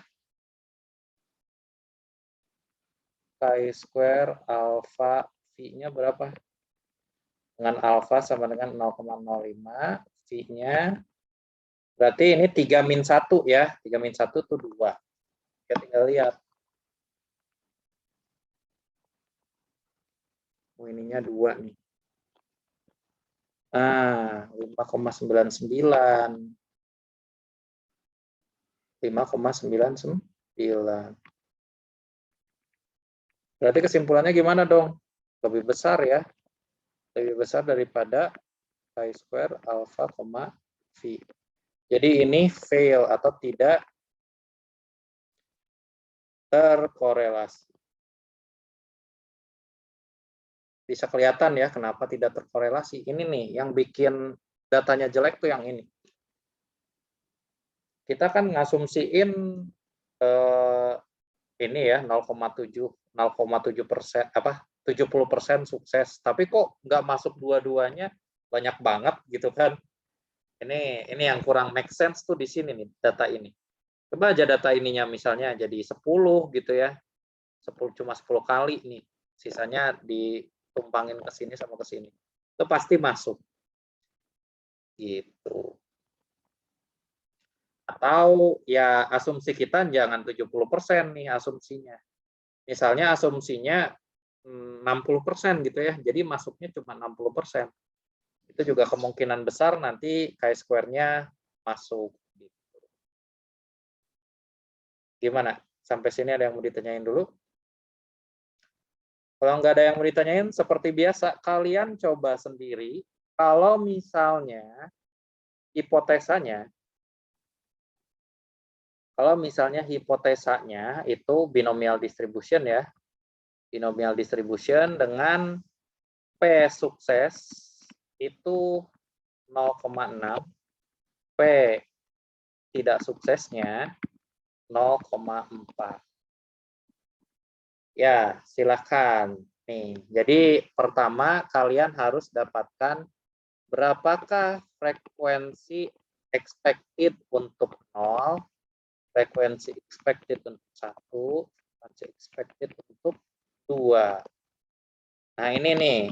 Chi-square alpha V-nya berapa? Dengan alpha sama dengan 0,05, V-nya berarti ini 3 min 1 ya. 3 min 1 itu 2. Kita tinggal lihat. Ininya 2 nih. Nah, 5,99. 5,99. Berarti kesimpulannya gimana dong? Lebih besar ya. Lebih besar daripada chi-square alpha, V. Jadi ini fail atau tidak terkorelasi. Bisa kelihatan ya kenapa tidak terkorelasi. Ini nih yang bikin datanya jelek tuh yang ini. Kita kan ngasumsiin ini ya 0,7% apa 70% sukses, tapi kok nggak masuk dua-duanya, banyak banget gitu kan. Ini yang kurang make sense tuh di sini nih, data ini. Coba aja data ininya misalnya jadi 10 gitu ya. 10 cuma 10 kali nih. Sisanya ditumpangin ke sini sama ke sini. Itu pasti masuk. Gitu. Atau ya asumsi kita jangan 70% nih asumsinya. Misalnya asumsinya 60% gitu ya. Jadi masuknya cuma 60%. Itu juga kemungkinan besar nanti chi-square-nya masuk. Gimana? Sampai sini ada yang mau ditanyain dulu? Kalau nggak ada yang mau ditanyain, seperti biasa, kalian coba sendiri. Kalau misalnya hipotesanya itu binomial distribution ya. Binomial distribution dengan P sukses itu 0,6, P tidak suksesnya 0,4. Ya, silakan. Nih, jadi pertama kalian harus dapatkan berapakah frekuensi expected untuk 0, frekuensi expected untuk 1, frekuensi expected untuk 2. Nah, ini nih.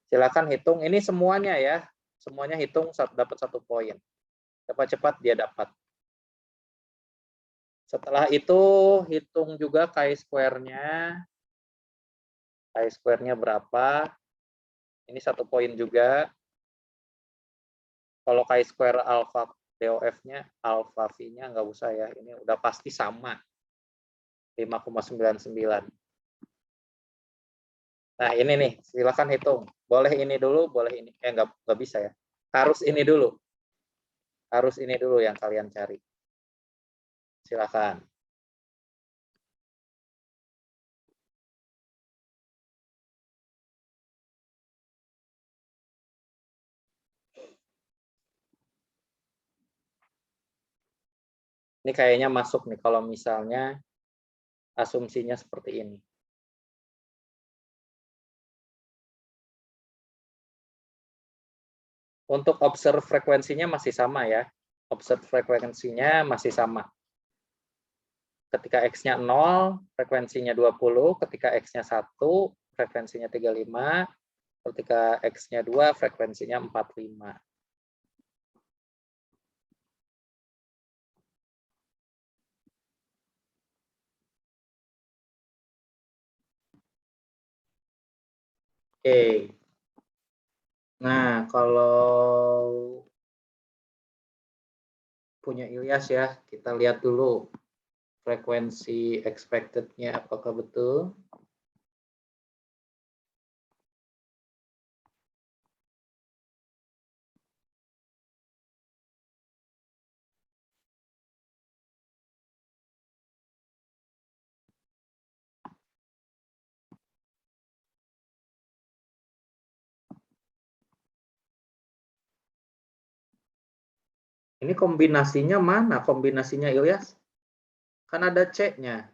Silakan hitung. Ini semuanya ya. Semuanya hitung dapat 1 poin. Cepat-cepat dia dapat. Setelah itu hitung juga chi-square-nya. Chi-square-nya berapa? Ini 1 poin juga. Kalau chi-square alpha DOF-nya, alpha V-nya nggak usah ya. Ini udah pasti sama. 5,99. Nah, ini nih, silakan hitung. Boleh ini dulu, boleh ini. Nggak bisa ya. Harus ini dulu. Harus ini dulu yang kalian cari. Silakan. Ini kayaknya masuk nih kalau misalnya asumsinya seperti ini. Untuk observe frekuensinya masih sama ya. Observe frekuensinya masih sama. Ketika X-nya 0, frekuensinya 20. Ketika X-nya 1, frekuensinya 35. Ketika X-nya 2, frekuensinya 45. Oke. Nah, kalau punya Ilyas ya, kita lihat dulu frekuensi expected-nya apakah betul. Ini kombinasinya mana? Kombinasinya Ilyas? Kan ada C-nya.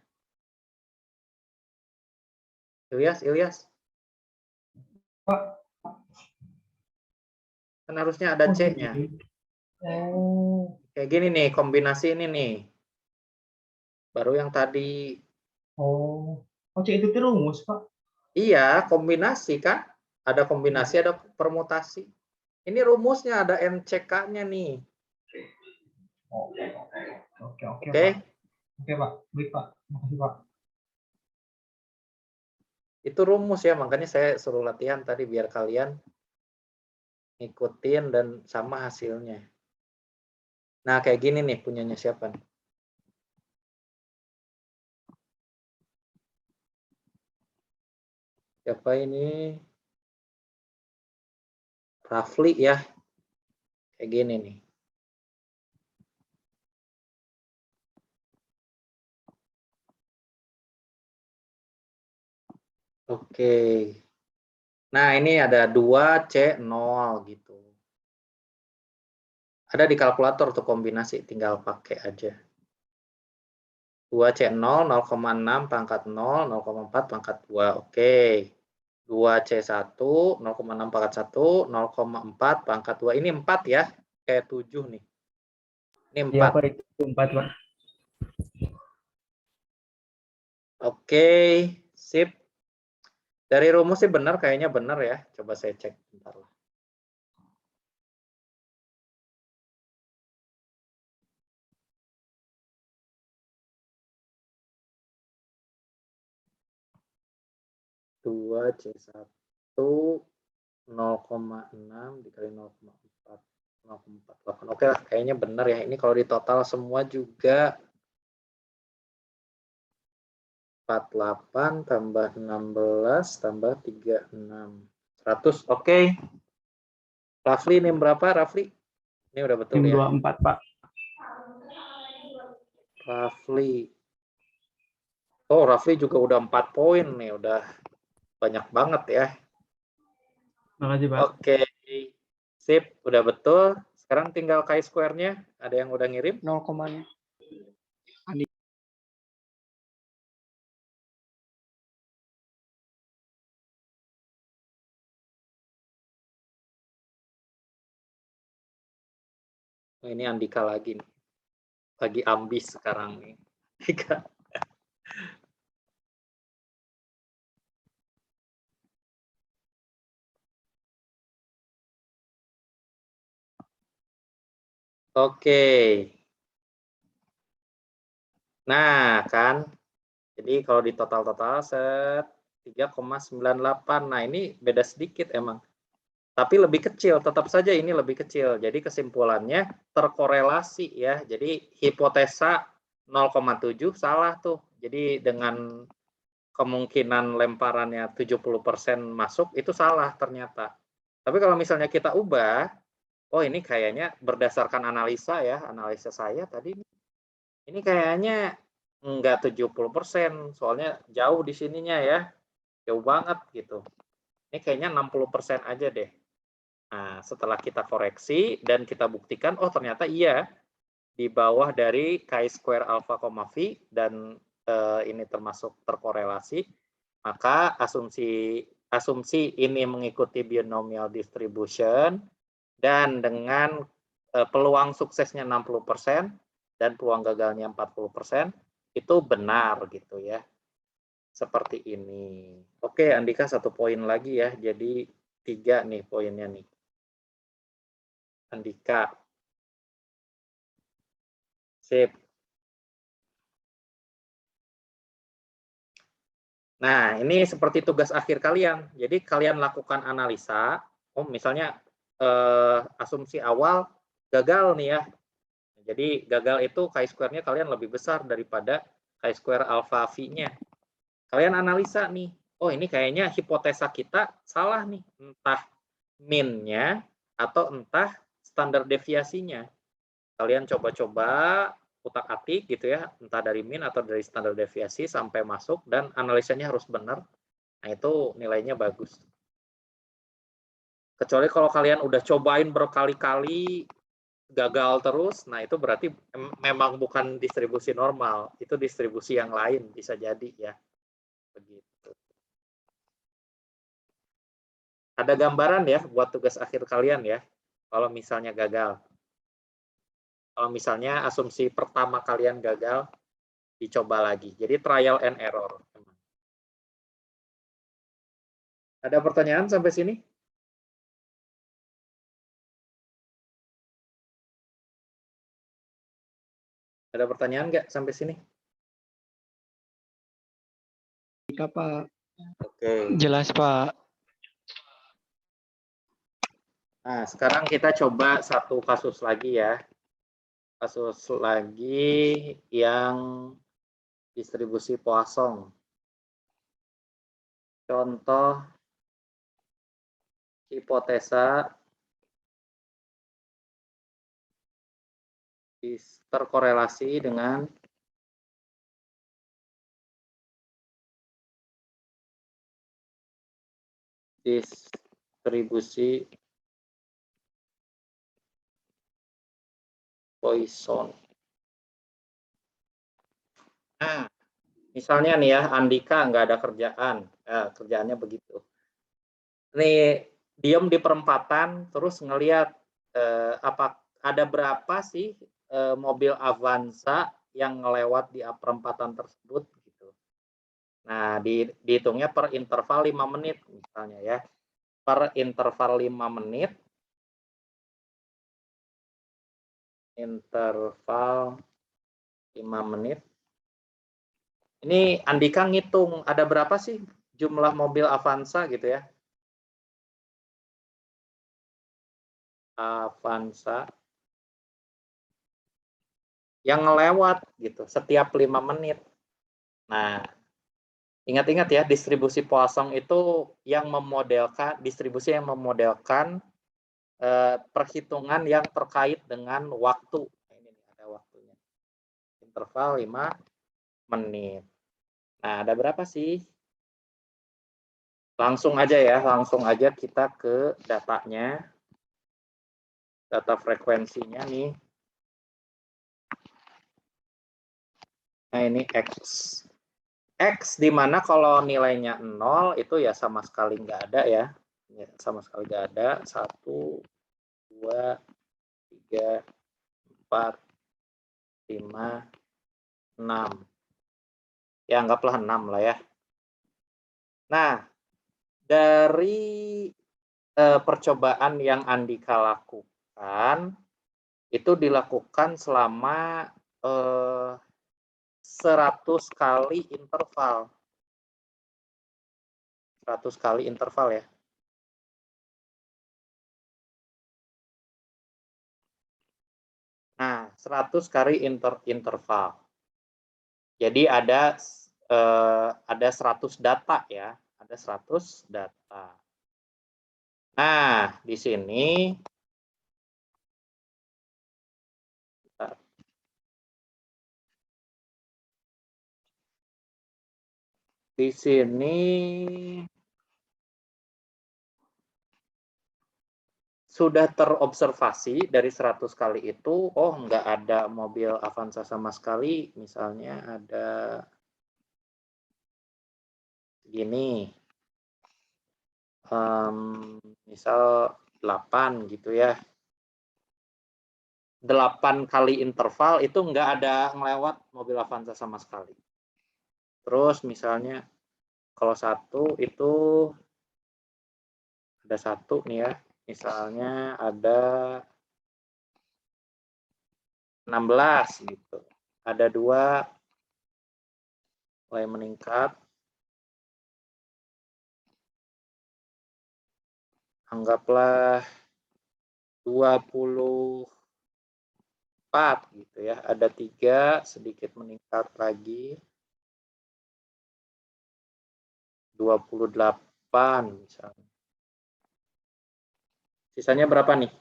Ilyas. Kan harusnya ada C-nya. Oh. Kayak gini nih, kombinasi ini nih. Baru yang tadi. Oh. Oh, C itu rumus, Pak. Iya, kombinasi kan. Ada kombinasi, ada permutasi. Ini rumusnya, ada MCK-nya nih. Oke, Oke. Pak. Oke, Pak. Baik, Pak. Makasih, Pak. Itu rumus ya, makanya saya suruh latihan tadi biar kalian ngikutin dan sama hasilnya. Nah, kayak gini nih punyanya siapa nih? Siapa ini? Rafli ya. Kayak gini nih. Oke. Nah, ini ada 2C0 gitu. Ada di kalkulator tuh kombinasi, tinggal pakai aja. 2C0, 0,6 pangkat 0, 0,4 pangkat 2. Oke. 2C1, 0,6 pangkat 1, 0,4 pangkat 2. Ini 4 ya. Kayak 7 nih. Ini 4. Iya, Pak, itu 4, Pak. Oke, sip. Dari rumus sih benar, kayaknya benar ya. Coba saya cek bentar lah. Dua C1 0,6 dikali 0,4 0,48. Oke lah, kayaknya benar ya. Ini kalau di total semua juga 48 tambah 16 tambah 36. 100. Oke. Rafli ini berapa, Rafli? Ini udah betul Tim ya. 24, Pak. Rafli. Oh, Rafli juga udah 4 poin nih, udah banyak banget ya. Makasih, Pak. Oke. Sip, udah betul. Sekarang tinggal chi-square-nya. Ada yang udah ngirim? 0,nya. Oh, ini Andika lagi nih. Lagi ambis sekarang nih. Andika. Oke. Nah, kan. Jadi kalau di total-total set 3,98. Nah, ini beda sedikit emang. Tapi lebih kecil, tetap saja ini lebih kecil. Jadi kesimpulannya terkorelasi ya. Jadi hipotesa 0,7 salah tuh. Jadi dengan kemungkinan lemparannya 70% masuk itu salah ternyata. Tapi kalau misalnya kita ubah, oh ini kayaknya berdasarkan analisa ya, analisa saya tadi ini kayaknya enggak 70%, soalnya jauh di sininya ya. Jauh banget gitu. Ini kayaknya 60% aja deh. Nah, setelah kita koreksi dan kita buktikan, oh ternyata iya, di bawah dari chi-square alpha, v, dan ini termasuk terkorelasi, maka asumsi ini mengikuti binomial distribution, dan dengan peluang suksesnya 60% dan peluang gagalnya 40%, itu benar gitu ya. Seperti ini. Oke, Andika 1 poin lagi ya, jadi 3 nih poinnya nih. Andika. Sip. Nah, ini seperti tugas akhir kalian. Jadi kalian lakukan analisa. Oh, misalnya asumsi awal gagal nih ya. Jadi gagal itu chi-square-nya kalian lebih besar daripada chi-square alpha v-nya. Kalian analisa nih. Oh, ini kayaknya hipotesa kita salah nih. Entah min-nya atau entah standar deviasinya. Kalian coba-coba utak-atik gitu ya, entah dari min atau dari standar deviasi sampai masuk, dan analisanya harus benar. Nah, itu nilainya bagus. Kecuali kalau kalian udah cobain berkali-kali gagal terus, nah itu berarti memang bukan distribusi normal, itu distribusi yang lain bisa jadi ya. Begitu. Ada gambaran ya buat tugas akhir kalian ya, kalau misalnya gagal. Kalau misalnya asumsi pertama kalian gagal, dicoba lagi. Jadi trial and error. Ada pertanyaan sampai sini? Ada pertanyaan nggak sampai sini? Jika Pak. Oke. Jelas, Pak. Nah, sekarang kita coba satu kasus lagi ya. Kasus lagi yang distribusi Poisson. Contoh hipotesa terkorelasi dengan distribusi Poisson. Nah, misalnya nih ya, Andika nggak ada kerjaan, kerjaannya begitu. Nih, diem di perempatan, terus ngelihat apa ada berapa sih mobil Avanza yang ngelewat di perempatan tersebut gitu. Nah, dihitungnya per interval 5 menit misalnya ya. Per interval 5 menit, interval 5 menit. Ini Andika ngitung ada berapa sih jumlah mobil Avanza gitu ya. Avanza yang ngelewat gitu setiap 5 menit. Nah, ingat-ingat ya, distribusi Poisson itu yang memodelkan perhitungan yang terkait dengan waktu. Ini ada waktunya. Interval 5 menit. Nah, ada berapa sih? Langsung aja ya, langsung aja kita ke datanya. Data frekuensinya nih. Nah, ini X. X di mana kalau nilainya 0 itu ya sama sekali nggak ada ya. Ya, sama sekali nggak ada. 1, 2, 3, 4, 5, 6. Ya, anggaplah 6 lah ya. Nah, dari percobaan yang Andika lakukan, itu dilakukan selama 100 kali interval. 100 kali interval ya. Nah, 100 kali interval. Jadi ada 100 data ya, ada 100 data. Nah, di sini sudah terobservasi dari 100 kali itu, oh nggak ada mobil Avanza sama sekali, misalnya ada gini, misal 8 gitu ya. 8 kali interval itu nggak ada ngelewat mobil Avanza sama sekali. Terus misalnya kalau 1 itu ada 1 nih ya, misalnya ada 16 gitu. Ada 2 mulai meningkat. Anggaplah 24 gitu ya. Ada 3 sedikit meningkat lagi. 28 misalnya. Sisanya berapa nih?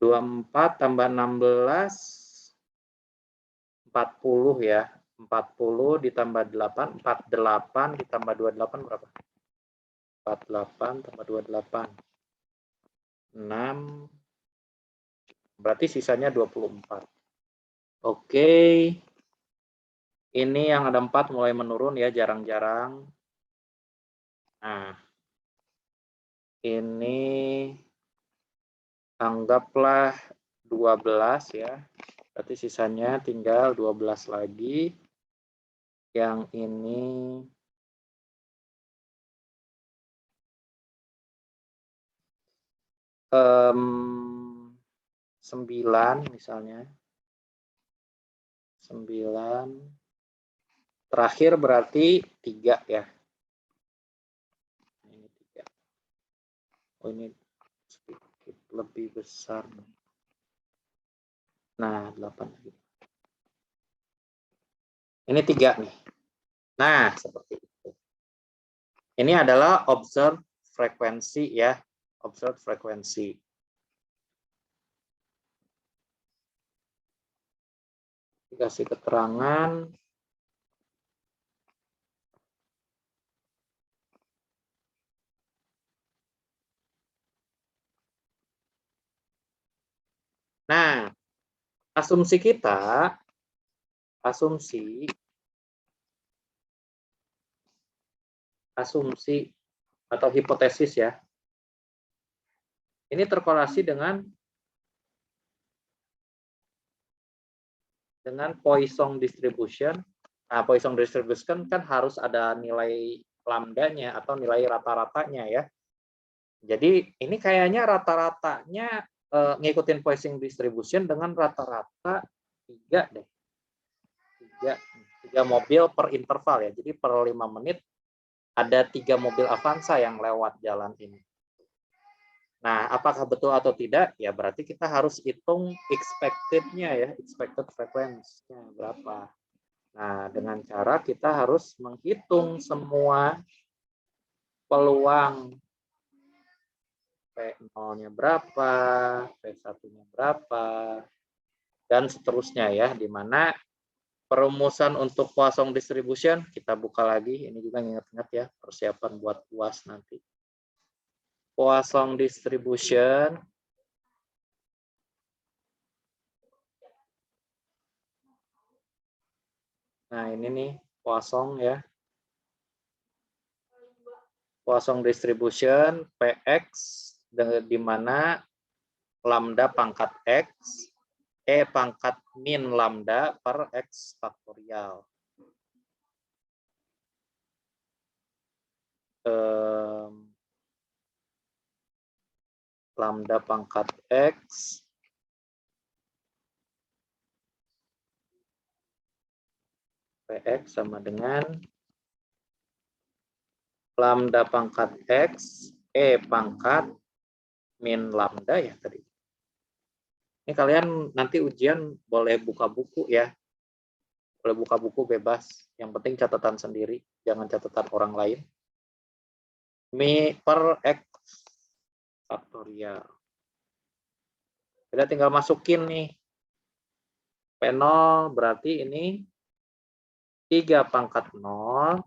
24 tambah 16 40 ya. 40 ditambah 8, 48 ditambah 28 berapa? 48 tambah 28. 6. Berarti sisanya 24. Oke. Ini yang ada 4 mulai menurun ya, jarang-jarang. Nah. Ini anggaplah 12 ya. Berarti sisanya tinggal 12 lagi. Yang ini 9 misalnya. 9. Terakhir berarti 3 ya. Ini 3. Oh, ini sedikit lebih besar. Nah, 8 lagi. Ini 3 nih. Nah, seperti itu. Ini adalah observed frekuensi ya. Observed frekuensi. Dikasih keterangan. Nah, asumsi kita asumsi atau hipotesis ya. Ini terkorelasi dengan Poisson distribution. Nah, Poisson distribution kan harus ada nilai lambdanya atau nilai rata-ratanya ya. Jadi ini kayaknya rata-ratanya ngikutin Poisson distribution dengan rata-rata 3 deh. 3 mobil per interval ya. Jadi per 5 menit ada 3 mobil Avanza yang lewat jalan ini. Nah, apakah betul atau tidak? Ya berarti kita harus hitung expected-nya ya, expected frequency-nya berapa. Nah, dengan cara kita harus menghitung semua peluang P0-nya berapa, P1-nya berapa, dan seterusnya ya, di mana perumusan untuk Poisson distribution kita buka lagi. Ini juga ingat-ingat ya, persiapan buat UAS nanti. Poisson distribution nah ini nih Poisson ya, Poisson distribution Px di mana lambda pangkat X pangkat min lambda per X faktorial. Lambda pangkat X Px sama dengan lambda pangkat X pangkat min lambda ya tadi. Ini kalian nanti ujian boleh buka buku ya. Boleh buka buku bebas. Yang penting catatan sendiri, jangan catatan orang lain. Mi per X faktorial. Kita tinggal masukin nih. P0 berarti ini 3 pangkat 0.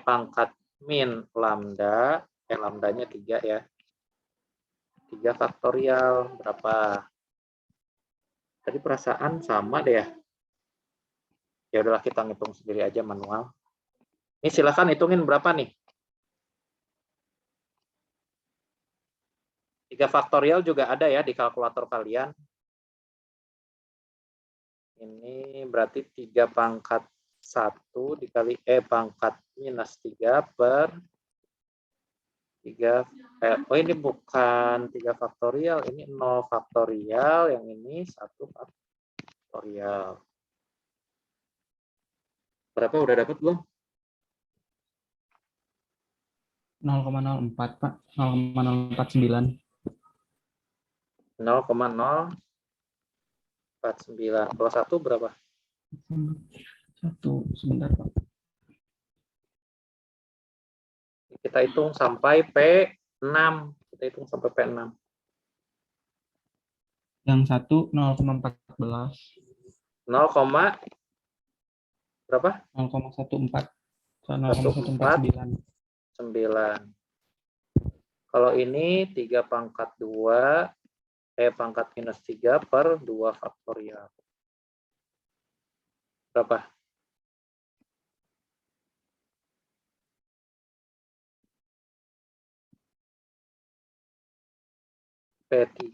Pangkat min lambda. Lambdanya 3 ya. 3 faktorial. Berapa? Tadi perasaan sama deh ya. Ya udahlah kita ngitung sendiri aja manual. Ini silakan hitungin berapa nih? 3 faktorial juga ada ya di kalkulator kalian. Ini berarti 3 pangkat 1 dikali pangkat minus 3 per 3. Oh ini bukan 3 faktorial, ini 0 faktorial, yang ini 1 faktorial. Berapa udah dapat belum? 0,04 Pak, 0,049. 0,049. Kalau 1 berapa? 1 sebentar Pak. Kita hitung sampai P6. Kita hitung sampai P6. Yang 1 0,14. 0, berapa? 0,14. 0,149. 9. Kalau ini 3 pangkat 2 pangkat minus 3 per 2 faktorial. Berapa? P3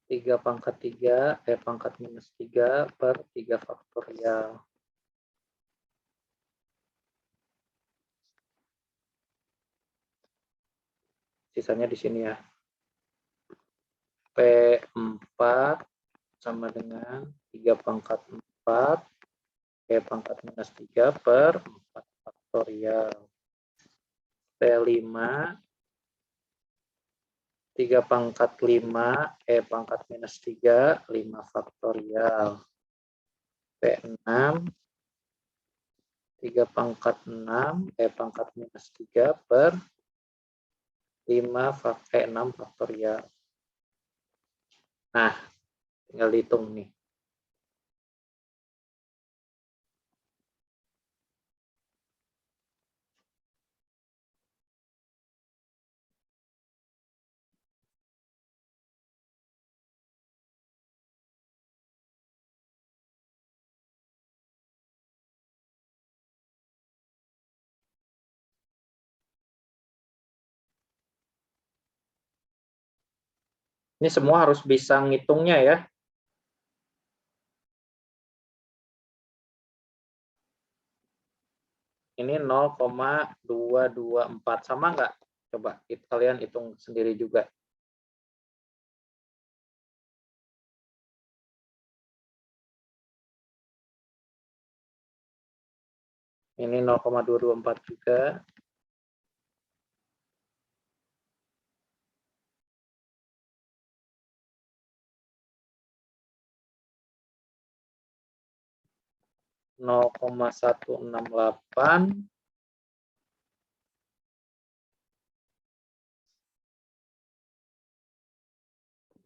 3 pangkat 3 pangkat minus 3 per 3 faktorial. Sisanya di sini ya. P4 sama dengan 3 pangkat 4 pangkat minus 3 per 4 faktorial. P5 3 pangkat 5 pangkat minus 3 5 faktorial. P6 3 pangkat 6 pangkat minus 3 per 6 faktorial. Nah, tinggal dihitung nih. Ini semua harus bisa ngitungnya ya. Ini 0,224 sama nggak? Coba kalian hitung sendiri juga. Ini 0,224 juga. Nol koma 168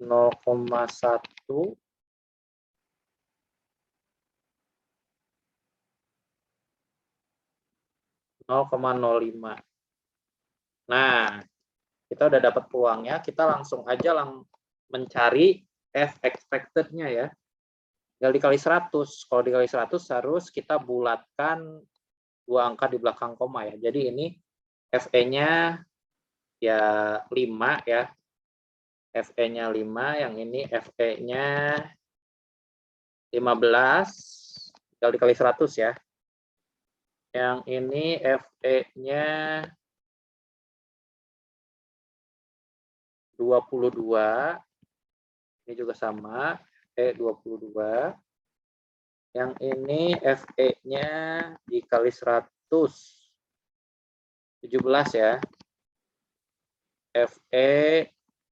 0,1 0,05. Nah, kita udah dapat peluangnya, kita langsung aja mencari F expected-nya ya. Tinggal dikali 100. Kalau dikali 100 harus kita bulatkan 2 angka di belakang koma ya. Jadi ini FE-nya ya 5 ya. FE-nya 5, yang ini FE-nya 15. Tinggal dikali 100 ya. Yang ini FE-nya 22. Ini juga sama, FE 22. Yang ini FE-nya dikali 100. 17 ya. FE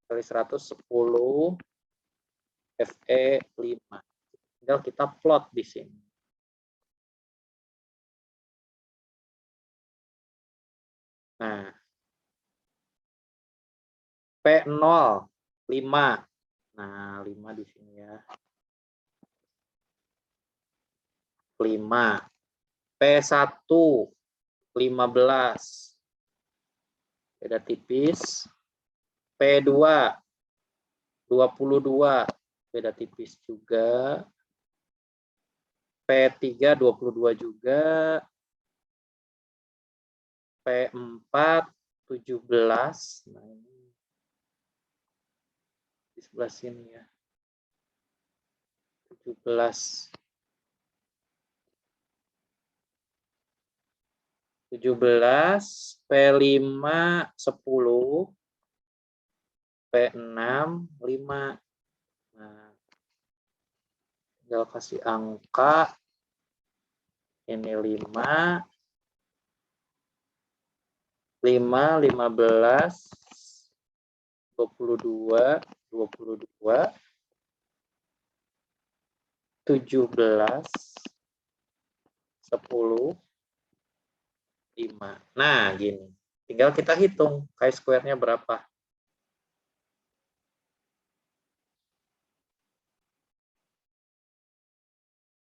kali 100 10. FE 5. Tinggal kita plot di sini. Nah, P0 5. Nah, 5 di sini ya. 5. P1 15. Beda tipis. P2 22. Beda tipis juga. P3 22 juga. P4 17. Nah, ini di sebelah sini ya. 17. 17, P5 10, P6 5. Nah, tinggal kasih angka. Ini 5, 5, 15, 22, 22, 17, 10, 5. Nah, gini. Tinggal kita hitung chi-square-nya berapa.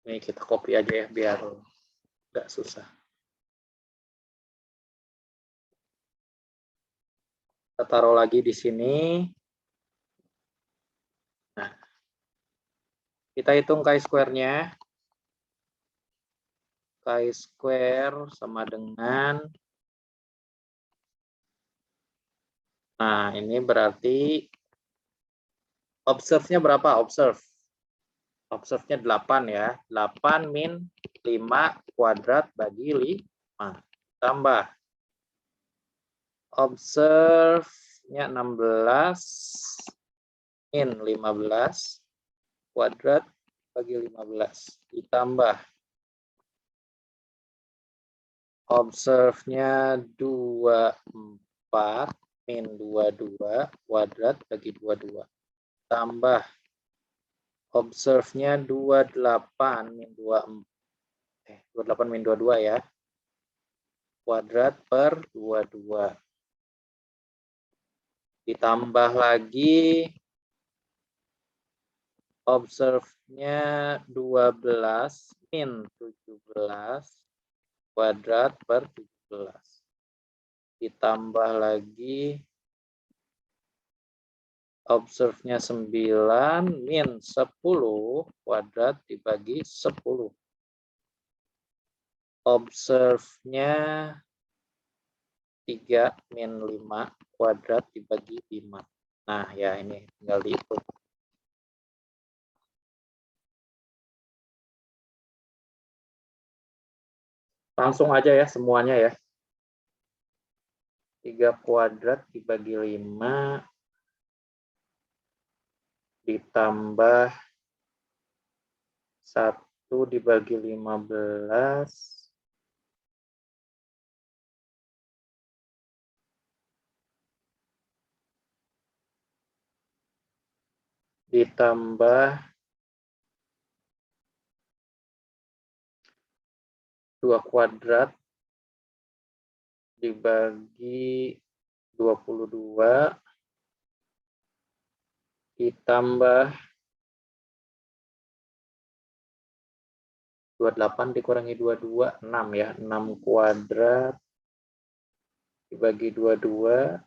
Nih, kita copy aja ya, biar nggak susah. Kita taruh lagi di sini. Nah, kita hitung chi-square-nya. Chi-square sama dengan, nah ini berarti observe-nya berapa? Observe-nya 8 ya. 8 min 5 kuadrat bagi 5. Tambah. Observe-nya 16 min 15 kuadrat bagi 15. Ditambah. Observe-nya 24 min 22 kuadrat bagi 22. Tambah. Observe-nya 28 min 28 min 22 ya. Kuadrat per 22. Ditambah lagi observe-nya 12 min 17 kuadrat per 17. Ditambah lagi observe-nya 9 min 10 kuadrat dibagi 10. Observe-nya 3 min 5 kuadrat dibagi 5. Nah, ya ini tinggal dihitung. Langsung aja ya semuanya ya. 3 kuadrat dibagi 5 ditambah 1 dibagi 15 ditambah 2 kuadrat dibagi 22 ditambah 28 dikurangi 22, 6 ya. 6 kuadrat dibagi 22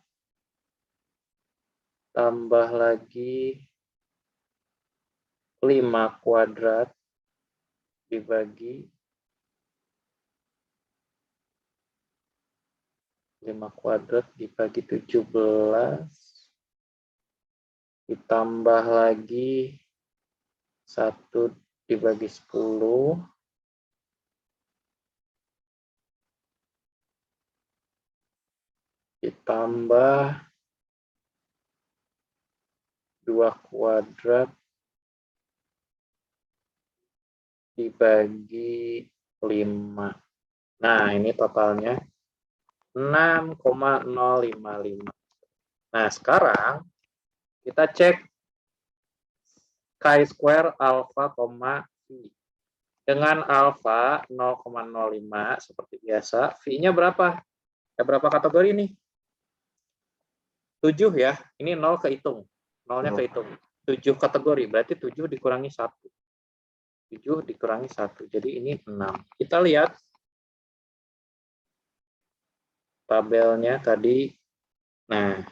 tambah lagi 5 kuadrat dibagi 17 ditambah lagi 1 dibagi 10 ditambah 2 kuadrat dibagi 5. Nah, ini totalnya 6,055. Nah, sekarang kita cek chi-square alfa, phi. Dengan alfa 0,05 seperti biasa, phi-nya berapa? Ya, berapa kategori nih? 7 ya. Ini 0 kehitung. 0-nya kehitung. 7 kategori, berarti 7 dikurangi 1. 7 dikurangi 1. Jadi ini 6. Kita lihat tabelnya tadi. Nah,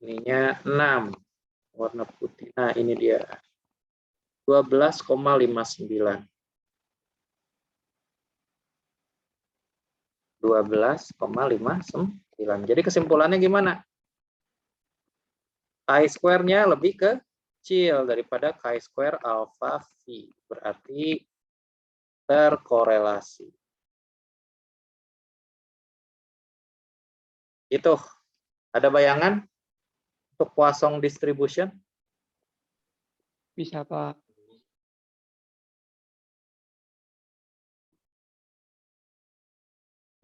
ininya 6. Warna putih. Nah, ini dia. 12,59. 12,59. Jadi kesimpulannya gimana? Chi-square-nya lebih kecil daripada chi-square alfa phi. Berarti terkorelasi. Itu. Ada bayangan untuk Poisson distribution? Bisa, Pak.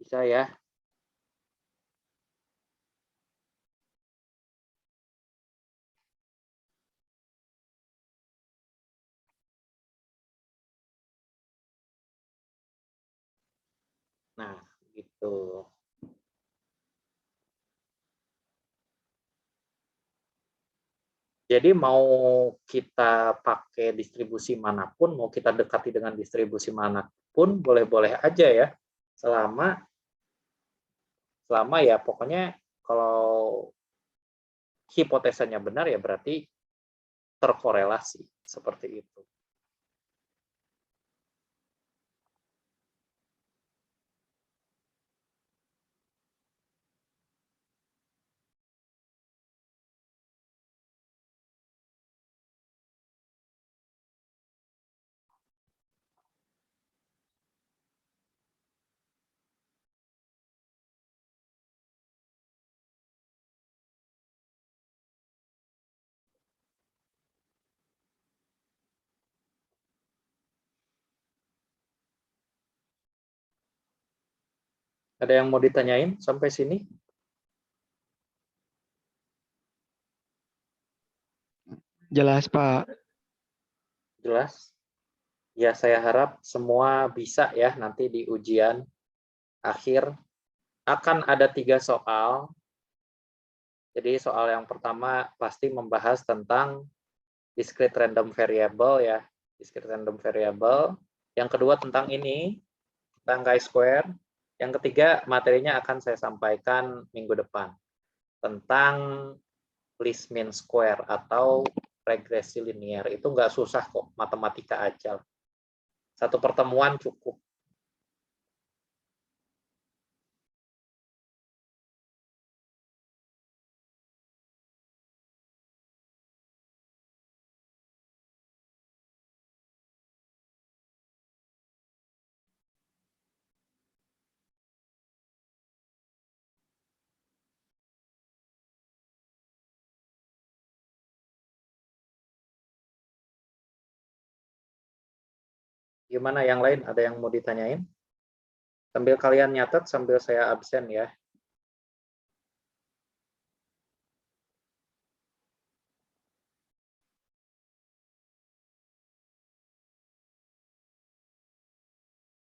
Bisa ya. Nah, gitu. Jadi mau kita pakai distribusi manapun, mau kita dekati dengan distribusi manapun, boleh-boleh aja ya. Selama ya pokoknya kalau hipotesanya benar ya berarti terkorelasi seperti itu. Ada yang mau ditanyain sampai sini? Jelas, Pak. Jelas? Ya, saya harap semua bisa ya nanti di ujian akhir. Akan ada 3 soal. Jadi soal yang pertama pasti membahas tentang discrete random variable ya. Discrete random variable. Yang kedua tentang ini, tentang chi-square. Yang ketiga materinya akan saya sampaikan minggu depan. Tentang least mean square atau regresi linear. Itu nggak susah kok, matematika aja. Satu pertemuan cukup. Gimana yang lain? Ada yang mau ditanyain? Sambil kalian nyatet, sambil saya absen ya.